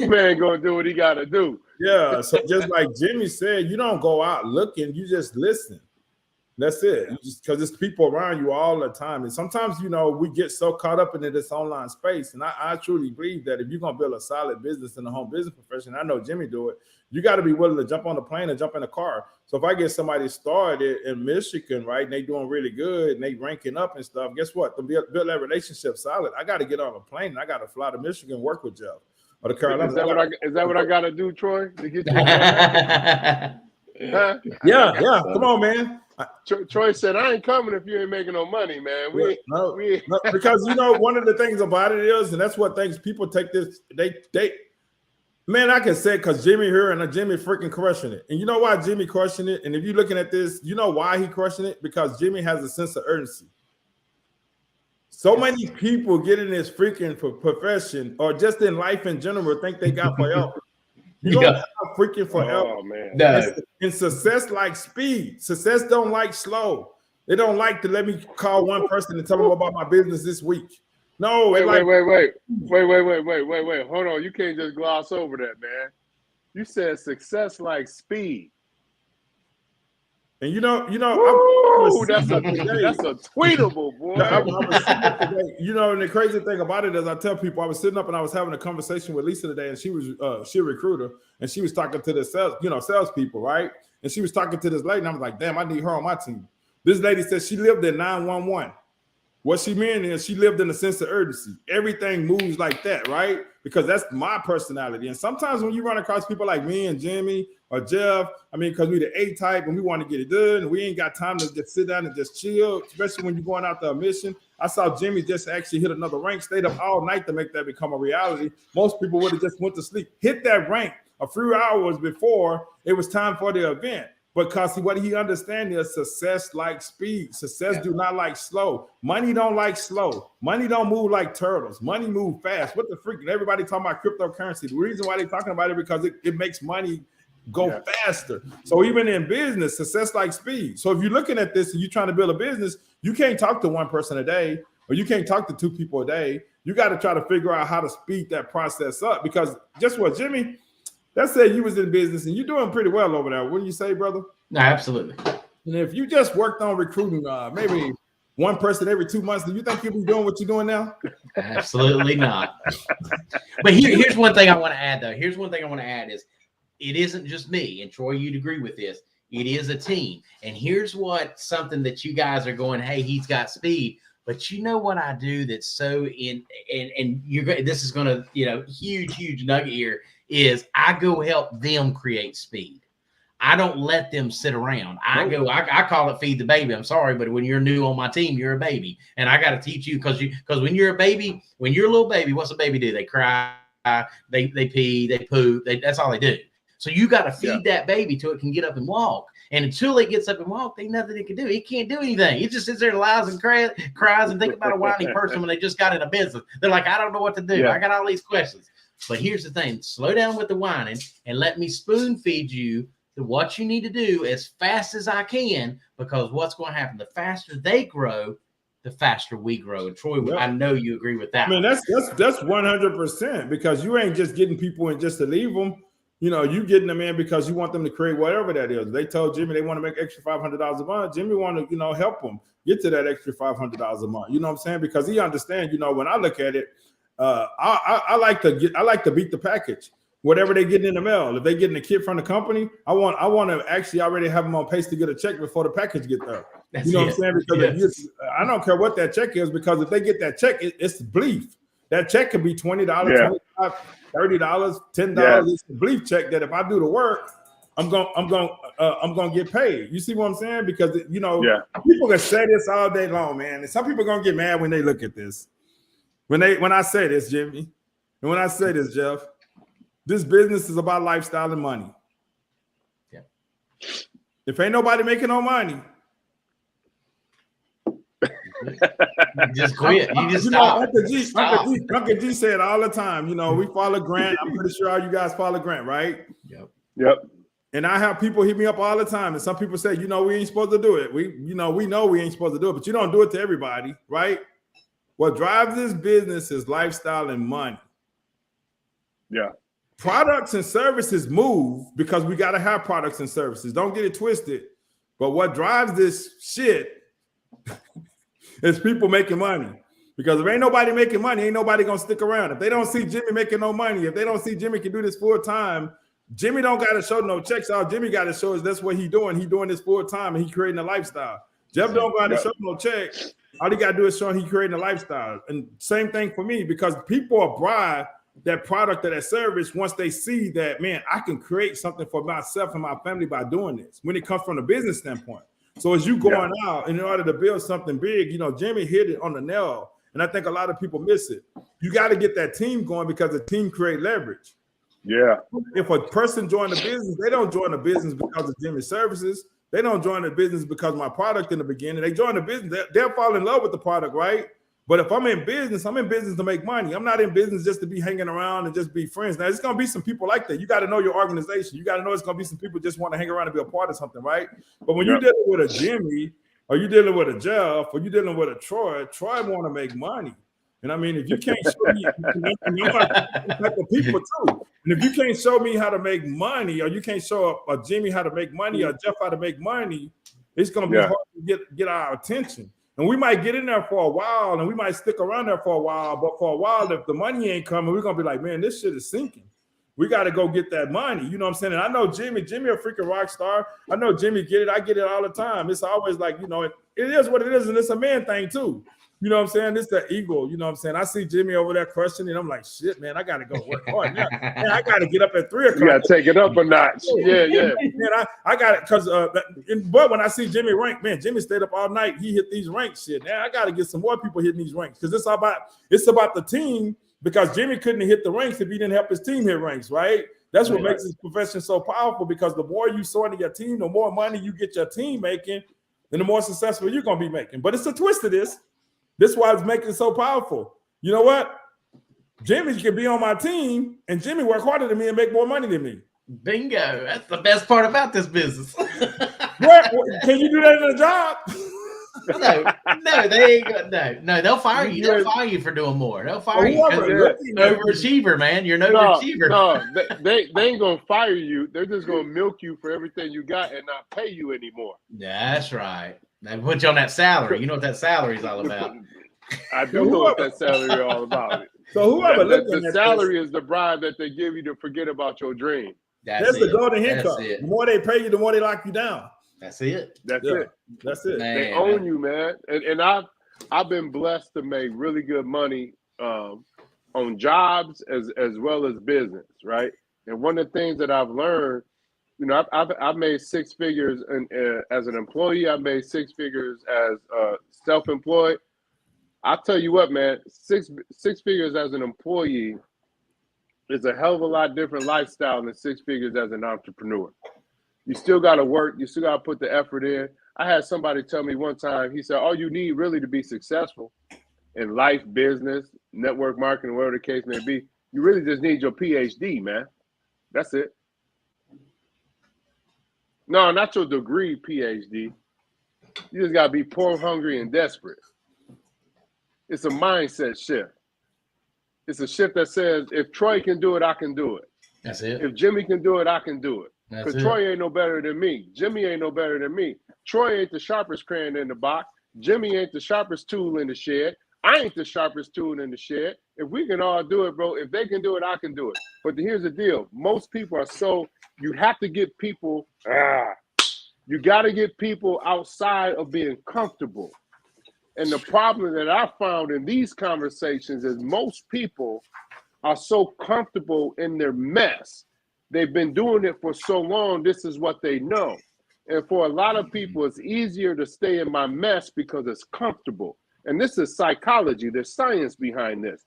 man gonna do what he gotta do. Yeah, so just like Jimmy said, you don't go out looking, you just listen. That's it. Because it's people around you all the time. And sometimes, we get so caught up into this online space. And I truly believe that if you're going to build a solid business in the home business profession, I know Jimmy do it, you got to be willing to jump on the plane and jump in the car. So if I get somebody started in Michigan, right, and they doing really good and they ranking up and stuff, guess what? To build that relationship solid, I got to get on a plane and I got to fly to Michigan and work with Jeff. Or the Carolinas. Is that what I got to do, Troy, to get you? Huh? Yeah. Come on, man. Troy said, I ain't coming if you ain't making no money, man. No, because one of the things about it is, and that's what things people take this, they man, I can say it because Jimmy here and Jimmy freaking crushing it. And you know why Jimmy crushing it? And if you're looking at this, you know why he crushing it? Because Jimmy has a sense of urgency. So many people get in this freaking profession or just in life in general think they got forever. You don't have freaking forever. Oh, man. No. And success like speed. Success don't like slow. They don't like to let me call one person and tell them about my business this week. No. Wait. Hold on. You can't just gloss over that, man. You said success like speed. And that's a tweetable, boy. And the crazy thing about it is I tell people I was sitting up and I was having a conversation with Lisa today, and she was she a recruiter, and she was talking to the salespeople, right? And she was talking to this lady, and I was like, damn, I need her on my team. This lady said she lived in 911. What she meant is she lived in a sense of urgency. Everything moves like that, right? Because that's my personality. And sometimes when you run across people like me and Jimmy or Jeff, because we the A-type and we want to get it done and we ain't got time to just sit down and just chill, especially when you're going out to a mission. I saw Jimmy just actually hit another rank, stayed up all night to make that become a reality. Most people would have just went to sleep, hit that rank a few hours before it was time for the event. Because what he understands is success like speed. Success do not like slow. Money don't like slow. Money don't move like turtles. Money move fast. What the freak? Everybody talking about cryptocurrency. The reason why they're talking about it because it makes money go faster. So even in business, success like speed. So if you're looking at this and you're trying to build a business, you can't talk to one person a day or you can't talk to two people a day. You got to try to figure out how to speed that process up because just what, Jimmy? That said you was in business and you're doing pretty well over there. Wouldn't you say, brother? No, absolutely. And if you just worked on recruiting maybe one person every 2 months, do you think you'll be doing what you're doing now? Absolutely not. But here's one thing I want to add, though. Here's one thing I want to add is it isn't just me. And Troy, you'd agree with this. It is a team. And here's something that you guys are going, hey, he's got speed. But you know what I do that's so this is going to, huge nugget here is I go help them create speed. I don't let them sit around. I call it feed the baby. I'm sorry, but when you're new on my team, you're a baby. And I got to teach you because when you're a baby, when you're a little baby, what's a baby do? They cry, they pee, they poop. That's all they do. So you got to feed that baby till it can get up and walk. And until it gets up and walk, ain't nothing it can do. It can't do anything. It just sits there and lies and cries and think about a whiny person when they just got in a business. They're like, I don't know what to do. Yeah. I got all these questions. But here's the thing. Slow down with the whining and let me spoon feed you what you need to do as fast as I can, because what's going to happen? The faster they grow, the faster we grow. And Troy, I know you agree with that. I mean, that's 100% because you ain't just getting people in just to leave them. You getting them in because you want them to create whatever that is. They told Jimmy they want to make extra $500 a month. Jimmy want to, help them get to that extra $500 a month. You know what I'm saying? Because he understands, when I look at it, I like to beat the package. Whatever they get in the mail, if they getting a kit from the company, I want to actually already have them on pace to get a check before the package get there. What I'm saying? Because I don't care what that check is, because if they get that check, it's belief. That check could be $20, $25, $30, $10. It's a belief check that if I do the work, I'm gonna get paid. You see what I'm saying? Because people can say this all day long, man. And some people are gonna get mad when they look at this. When I say this, Jimmy, and when I say this, Jeff, this business is about lifestyle and money. Yeah. If ain't nobody making no money, you just quit. You just stop. Uncle G said all the time, we follow Grant. I'm pretty sure all you guys follow Grant, right? Yep. And I have people hit me up all the time, and some people say, we ain't supposed to do it. We know we ain't supposed to do it, but you don't do it to everybody, right? What drives this business is lifestyle and money. Yeah. Products and services move because we got to have products and services. Don't get it twisted. But what drives this shit is people making money. Because if ain't nobody making money, ain't nobody going to stick around. If they don't see Jimmy making no money, if they don't see Jimmy can do this full time, Jimmy don't got to show no checks. All Jimmy got to show is that's what he doing. He doing this full time and he creating a lifestyle. Jeff don't got to show no check. All he got to do is show he creating a lifestyle. And same thing for me, because people are bribed that product or that service once they see that, man, I can create something for myself and my family by doing this when it comes from a business standpoint. So as you going out in order to build something big, Jimmy hit it on the nail. And I think a lot of people miss it. You got to get that team going because the team create leverage. Yeah. If a person join the business, they don't join the business because of Jimmy's services. They don't join the business because of my product in the beginning. They join the business. They'll fall in love with the product, right? But if I'm in business to make money. I'm not in business just to be hanging around and just be friends. Now, there's going to be some people like that. You got to know your organization. You got to know it's going to be some people just want to hang around and be a part of something, right? But when you're dealing with a Jimmy or you're dealing with a Jeff or you're dealing with a Troy want to make money. And I mean, if you can't show me, type of people too. And if you can't show me how to make money, or you can't show a Jimmy how to make money, or Jeff how to make money, it's going to be hard to get our attention. And we might get in there for a while, and we might stick around there for a while. But for a while, if the money ain't coming, we're going to be like, man, this shit is sinking. We got to go get that money. You know what I'm saying? And I know Jimmy a freaking rock star. I know Jimmy get it. I get it all the time. It's always like, it is what it is, and it's a man thing too. You know what I'm saying? It's the ego. You know what I'm saying? I see Jimmy over there crushing it. I'm like, shit, man, I got to go work hard now. Man, I got to get up at 3 o'clock. You got to take it up a notch. Yeah. Man, I got it because, but when I see Jimmy rank, man, Jimmy stayed up all night. He hit these ranks. Shit, man, I got to get some more people hitting these ranks because it's about the team. Because Jimmy couldn't hit the ranks if he didn't help his team hit ranks, right? That's what makes this profession so powerful. Because the more you sow into your team, the more money you get your team making, and the more successful you're gonna be making. But it's a twist to this. This is why it's making it so powerful. You know what? Jimmy can be on my team, and Jimmy work harder than me and make more money than me. Bingo. That's the best part about this business. Can you do that in a job? No, they ain't gonna, no, they'll fire you. They'll fire you for doing more. They'll fire you because you're an overachiever, man. You're an overachiever. No, they ain't gonna fire you. They're just gonna milk you for everything you got and not pay you anymore. That's right. They put you on that salary. You know what that salary is all about. I do know what that salary is all about. So whoever the salary is the bribe that they give you to forget about your dream. That's the golden handcuff. The more they pay you, the more they lock you down. That's it. That's it. Man, they own you, man. And I've been blessed to make really good money on jobs as well as business, right? And one of the things that I've learned, I've made 6 figures as an employee. I've made 6 figures as self-employed. I'll tell you what, man, six figures as an employee is a hell of a lot different lifestyle than 6 figures as an entrepreneur. You still got to work. You still got to put the effort in. I had somebody tell me one time, he said, all you need really to be successful in life, business, network marketing, whatever the case may be, you really just need your PhD, man. That's it. No, not your degree PhD. You just got to be poor, hungry, and desperate. It's a mindset shift. It's a shift that says, if Troy can do it, I can do it. That's it. If Jimmy can do it, I can do it. Because Troy ain't no better than me. Jimmy ain't no better than me. Troy ain't the sharpest crayon in the box. Jimmy ain't the sharpest tool in the shed. I ain't the sharpest tool in the shed. If we can all do it, bro, if they can do it, I can do it. But here's the deal. Most people are you have to get people, you got to get people outside of being comfortable. And the problem that I found in these conversations is most people are so comfortable in their mess. They've been doing it for so long, this is what they know. And for a lot of people, it's easier to stay in my mess because it's comfortable. and this is psychology, there's science behind this.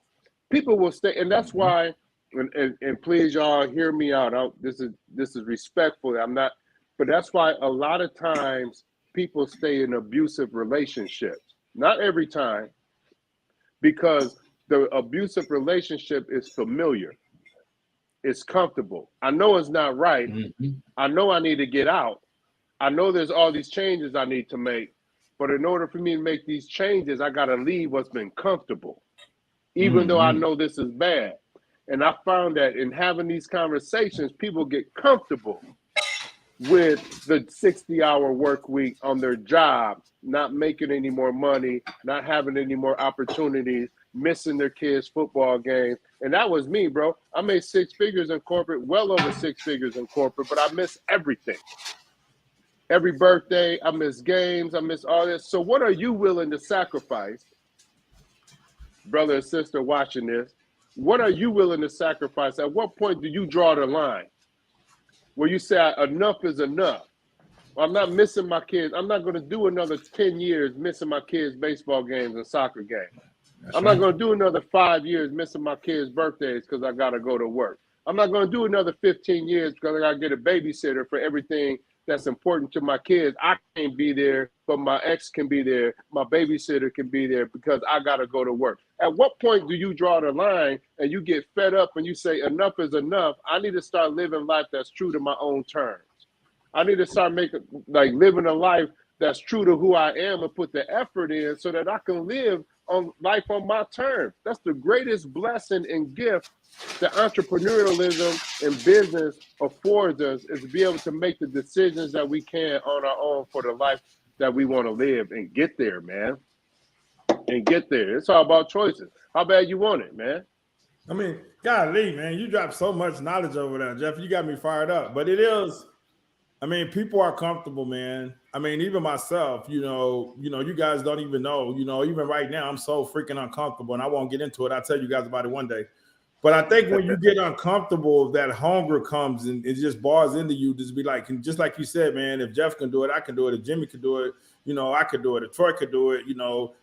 People will stay, and that's why, and please y'all hear me out. This is respectful. I'm not, but that's why a lot of times people stay in abusive relationships. Not every time, because the abusive relationship is familiar. It's comfortable. I know it's not right. I know I need to get out. I know there's all these changes I need to make. But in order for me to make these changes, I got to leave what's been comfortable, even though I know this is bad. And I found that in having these conversations, people get comfortable with the 60-hour work week on their job, not making any more money, not having any more opportunities, missing their kids' football games. And that was me, bro. I made 6 figures in corporate, well over 6 figures in corporate, but I miss everything. Every birthday, I miss games, I miss all this. So what are you willing to sacrifice, brother and sister watching this? What are you willing to sacrifice? At what point do you draw the line where you say enough is enough? I'm not missing my kids. I'm not going to do another 10 years missing my kids' baseball games and soccer games. I'm not going to do another 5 years missing my kids' birthdays because I got to go to work. I'm not going to do another 15 years because I got to get a babysitter for everything that's important to my kids. I can't be there, but my ex can be there. My babysitter can be there because I got to go to work. At what point do you draw the line and you get fed up and you say enough is enough? I need to start living life that's true to my own terms. I need to start living a life that's true to who I am and put the effort in so that I can live on life on my terms. That's the greatest blessing and gift that entrepreneurialism and business affords us, is to be able to make the decisions that we can on our own for the life that we want to live and get there, man. And get there. It's all about choices. How bad you want it, man? I mean, golly, man, you dropped so much knowledge over there, Jeff. You got me fired up. But it is, I mean, people are comfortable, man. I mean, even myself, you guys don't even know, even right now, I'm so freaking uncomfortable, and I won't get into it. I'll tell you guys about it one day. But I think when you get uncomfortable, that hunger comes and it just bars into you. Just be like, and just like you said, man, if Jeff can do it, I can do it. If Jimmy can do it, I could do it. If Troy could do it,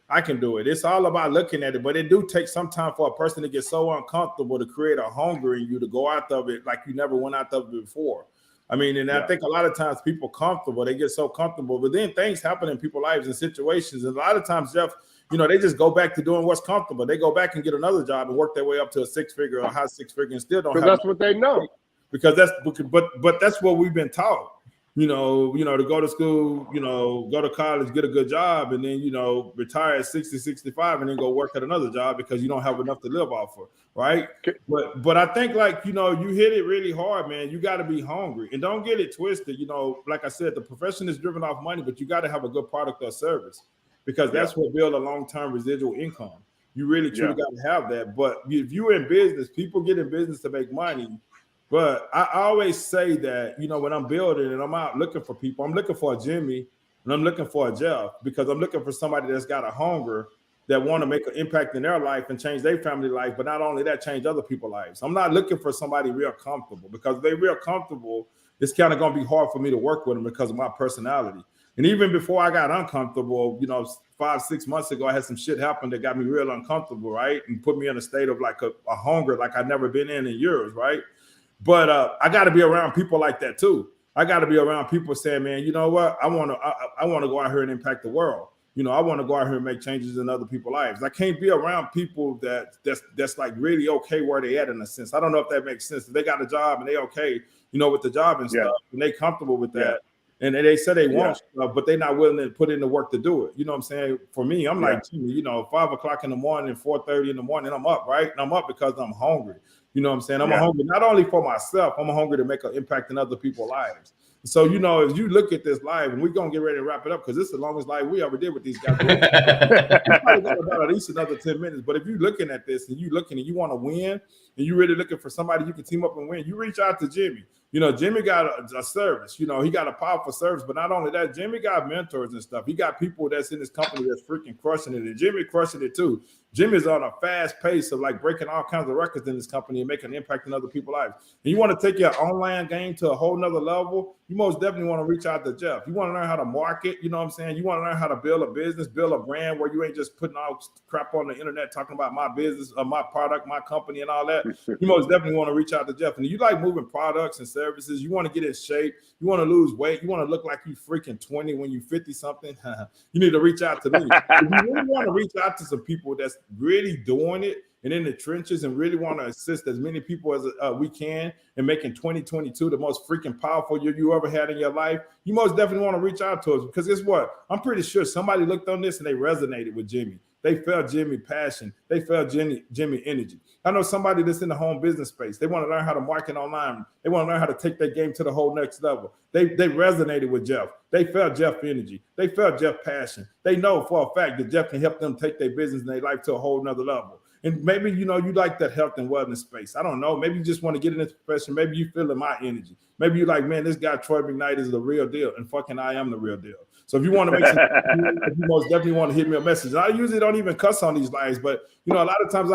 I can do it. It's all about looking at it. But it do take some time for a person to get so uncomfortable to create a hunger in you to go out of it like you never went out of it before. I mean, and I think a lot of times people comfortable, they get so comfortable, but then things happen in people's lives and situations. And a lot of times, Jeff, they just go back to doing what's comfortable. They go back and get another job and work their way up to a 6-figure or a high 6-figure and still don't have. That's what they know. Because but that's what we've been taught. To go to school, go to college, get a good job, and then, retire at 60, 65, and then go work at another job because you don't have enough to live off of, right? But I think, you hit it really hard, man. You got to be hungry. And don't get it twisted. Like I said, the profession is driven off money, but you got to have a good product or service because that's what builds a long-term residual income. You really truly got to have that. But if you're in business, people get in business to make money. But I always say that, when I'm building and I'm out looking for people, I'm looking for a Jimmy and I'm looking for a Jeff because I'm looking for somebody that's got a hunger that want to make an impact in their life and change their family life. But not only that, change other people's lives. I'm not looking for somebody real comfortable because if they're real comfortable, it's kind of going to be hard for me to work with them because of my personality. And even before I got uncomfortable, 5-6 months ago, I had some shit happen that got me real uncomfortable, right? And put me in a state of a hunger like I've never been in years, right? But I got to be around people like that too. I got to be around people saying, man, you know what? I want to go out here and impact the world. I want to go out here and make changes in other people's lives. I can't be around people that's like really okay where they at in a sense. I don't know if that makes sense. If they got a job and they okay, with the job and stuff, and they comfortable with that. And they say they want stuff, but they're not willing to put in the work to do it. You know what I'm saying? For me, I'm like, 5 o'clock in the morning, 4:30 in the morning, I'm up, right? And I'm up because I'm hungry. You know what I'm saying? I'm hungry not only for myself, I'm hungry to make an impact in other people's lives. So, if you look at this live, and we're going to get ready to wrap it up because this is the longest live we ever did with these guys. We probably got about at least another 10 minutes. But if you're looking at this and you want to win and you're really looking for somebody you can team up and win, you reach out to Jimmy. Jimmy got a service. He got a powerful service. But not only that, Jimmy got mentors and stuff. He got people that's in his company that's freaking crushing it. And Jimmy crushing it too. Jimmy's on a fast pace of like breaking all kinds of records in this company and making an impact in other people's lives. And you want to take your online game to a whole nother level, you most definitely want to reach out to Jeff. You want to learn how to market, you know what I'm saying? You want to learn how to build a business, build a brand where you ain't just putting all crap on the internet talking about my business or my product, my company and all that. You most definitely want to reach out to Jeff. And you like moving products and services, you want to get in shape, you want to lose weight, you want to look like you freaking 20 when you 50 something, you need to reach out to me. If you really want to reach out to some people that's really doing it and in the trenches and really want to assist as many people as we can in making 2022 the most freaking powerful year you ever had in your life, you most definitely want to reach out to us, because guess what? I'm pretty sure somebody looked on this and they resonated with Jimmy. They felt Jimmy passion. They felt Jimmy energy. I know somebody that's in the home business space. They want to learn how to market online. They want to learn how to take their game to the whole next level. They resonated with Jeff. They felt Jeff energy. They felt Jeff passion. They know for a fact that Jeff can help them take their business and their life to a whole nother level. And maybe, you like that health and wellness space. I don't know. Maybe you just want to get in this profession. Maybe you feeling my energy. Maybe you're like, man, this guy Troy McKnight is the real deal. And fucking I am the real deal. So if you want to make some, you most definitely want to hit me a message. And I usually don't even cuss on these lines, but a lot of times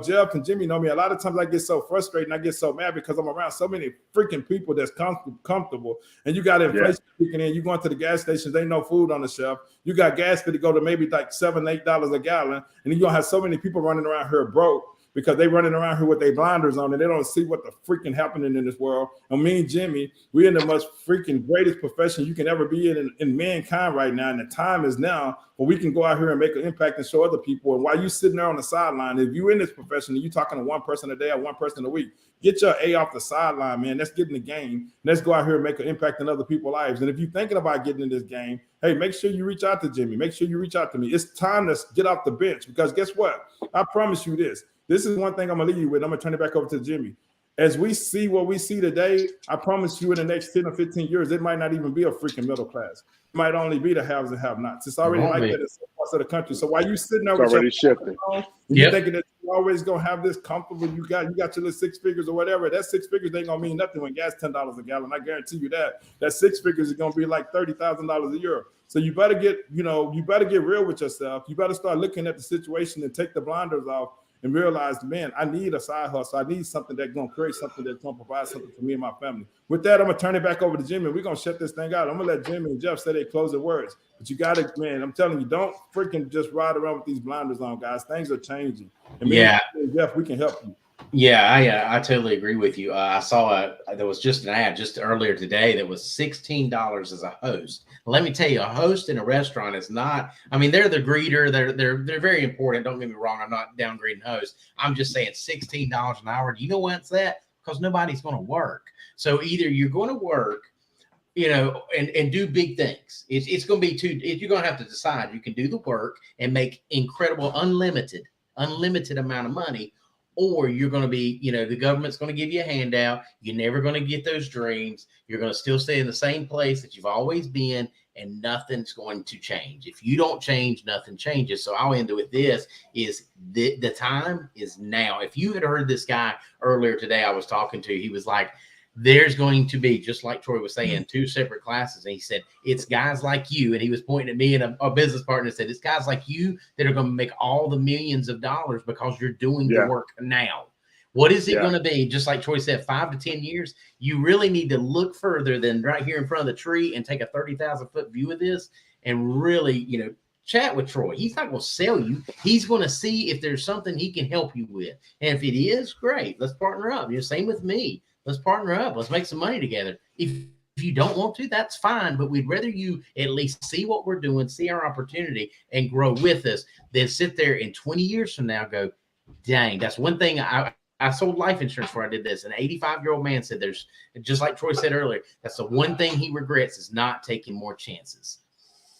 Jeff and Jimmy know me. A lot of times I get so frustrated and I get so mad because I'm around so many freaking people that's comfortable. And you got inflation kicking in. You going to the gas stations, ain't no food on the shelf. You got gas to go to maybe like $7, $8 a gallon, and then you're gonna have so many people running around here broke because they running around here with their blinders on and they don't see what the freaking happening in this world. And me and Jimmy, we're in the most freaking greatest profession you can ever be in mankind right now. And the time is now where we can go out here and make an impact and show other people. And while you sitting there on the sideline, if you're in this profession and you're talking to one person a day or one person a week, get your A off the sideline, man. Let's get in the game. Let's go out here and make an impact in other people's lives. And if you're thinking about getting in this game, hey, make sure you reach out to Jimmy. Make sure you reach out to me. It's time to get off the bench, because guess what? I promise you this. This is one thing I'm going to leave you with. I'm going to turn it back over to Jimmy. As we see what we see today, I promise you in the next 10 or 15 years, it might not even be a freaking middle class. It might only be the haves and have-nots. It's already like that in some parts of the country. So while you sitting there with your phone, you're thinking that you're always going to have this comfortable, you got your little six figures or whatever, that six figures ain't going to mean nothing when gas $10 a gallon. I guarantee you that. That six figures is going to be like $30,000 a year. So you better get real with yourself. You better start looking at the situation and take the blinders off and realize, man, I need a side hustle. I need something that's going to create something that's going to provide something for me and my family. With that, I'm going to turn it back over to Jimmy. We're going to shut this thing out. I'm going to let Jimmy and Jeff say their closing words. But you got to, man, I'm telling you, don't freaking just ride around with these blinders on, guys. Things are changing. And me and Jeff, we can help you. Yeah, I totally agree with you. I saw there was just an ad just earlier today that was $16 as a host. Let me tell you, a host in a restaurant is not, I mean, they're the greeter. They're very important. Don't get me wrong. I'm not downgrading hosts. I'm just saying $16 an hour. Do you know why it's that? Because nobody's going to work. So either you're going to work, and do big things. It's going to be you're going to have to decide. You can do the work and make incredible, unlimited amount of money, or you're going to be, the government's going to give you a handout. You're never going to get those dreams. You're going to still stay in the same place that you've always been, and nothing's going to change. If you don't change, nothing changes. So I'll end it with this, is the time is now. If you had heard this guy earlier today I was talking to, he was like, there's going to be, just like Troy was saying, 2 separate classes. And he said, it's guys like you. And he was pointing at me and a business partner and said, it's guys like you that are going to make all the millions of dollars because you're doing the work now. What is it going to be? Just like Troy said, 5 to 10 years. You really need to look further than right here in front of the tree and take a 30,000-foot view of this and really, chat with Troy. He's not going to sell you. He's going to see if there's something he can help you with. And if it is, great. Let's partner up. Same with me. Let's partner up. Let's make some money together. If you don't want to, that's fine. But we'd rather you at least see what we're doing, see our opportunity, and grow with us than sit there in 20 years from now go, dang, that's one thing. I sold life insurance before I did this. An 85-year-old man said there's, just like Troy said earlier, that's the one thing he regrets is not taking more chances.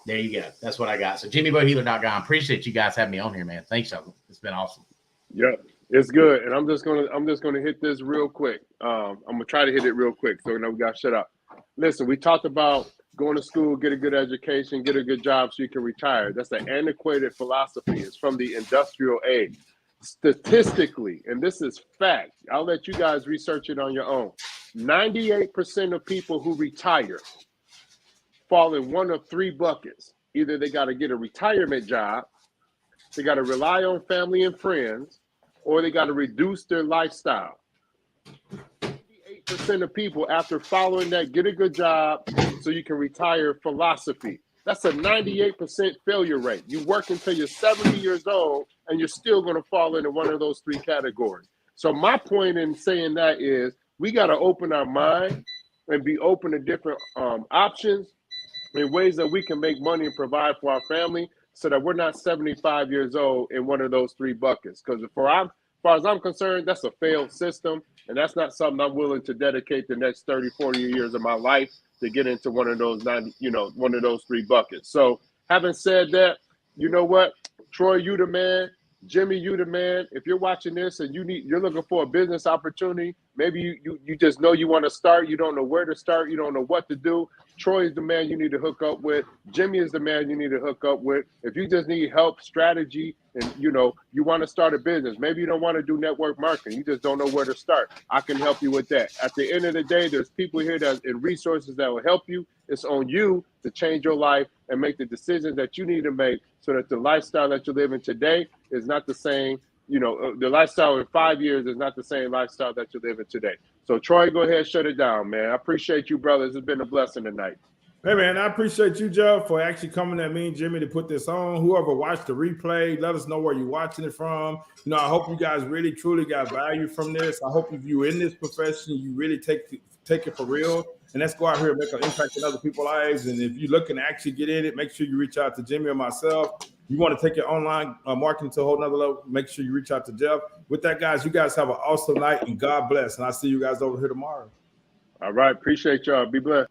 There you go. That's what I got. So JimmyBoheler.com. Appreciate you guys having me on here, man. Thanks, y'all. It's been awesome. Yep. It's good, and I'm just gonna hit this real quick. I'm gonna try to hit it real quick, so we got to shut up. Listen, we talked about going to school, get a good education, get a good job so you can retire. That's an antiquated philosophy. It's from the industrial age. Statistically, and this is fact, I'll let you guys research it on your own. 98% of people who retire fall in one of 3 buckets. Either they got to get a retirement job, they got to rely on family and friends, or they got to reduce their lifestyle. 98% of people, after following that get a good job so you can retire philosophy, that's a 98% failure rate. You work until you're 70 years old and you're still going to fall into one of those three categories. So my point in saying that is we got to open our mind and be open to different options in ways that we can make money and provide for our family so that we're not 75 years old in one of those three buckets. Because as far as I'm concerned, that's a failed system. And that's not something I'm willing to dedicate the next 30, 40 years of my life to get into one of those one of those three buckets. So having said that, you know what? Troy, you the man. Jimmy, you the man. If you're watching this and you're looking for a business opportunity, maybe you just know you want to start, you don't know where to start, you don't know what to do. Troy is the man you need to hook up with. Jimmy is the man you need to hook up with. If you just need help, strategy, and you want to start a business, maybe you don't want to do network marketing, you just don't know where to start, I can help you with that. At the end of the day, there's people here and resources that will help you. It's on you to change your life and make the decisions that you need to make so that the lifestyle that you're living today is not the same. The lifestyle in 5 years is not the same lifestyle that you're living today. So Troy, go ahead, shut it down, man. I appreciate you, brothers. It's been a blessing tonight. Hey, man, I appreciate you, Jeff, for actually coming at me and Jimmy to put this on. Whoever watched the replay, let us know where you're watching it from. I hope you guys really, truly got value from this. I hope if you're in this profession, you really take it for real. And let's go out here and make an impact in other people's lives. And if you're looking to actually get in it, make sure you reach out to Jimmy or myself. You want to take your online marketing to a whole nother level, make sure you reach out to Jeff. With that, guys, you guys have an awesome night and God bless. And I'll see you guys over here tomorrow. All right. Appreciate y'all. Be blessed.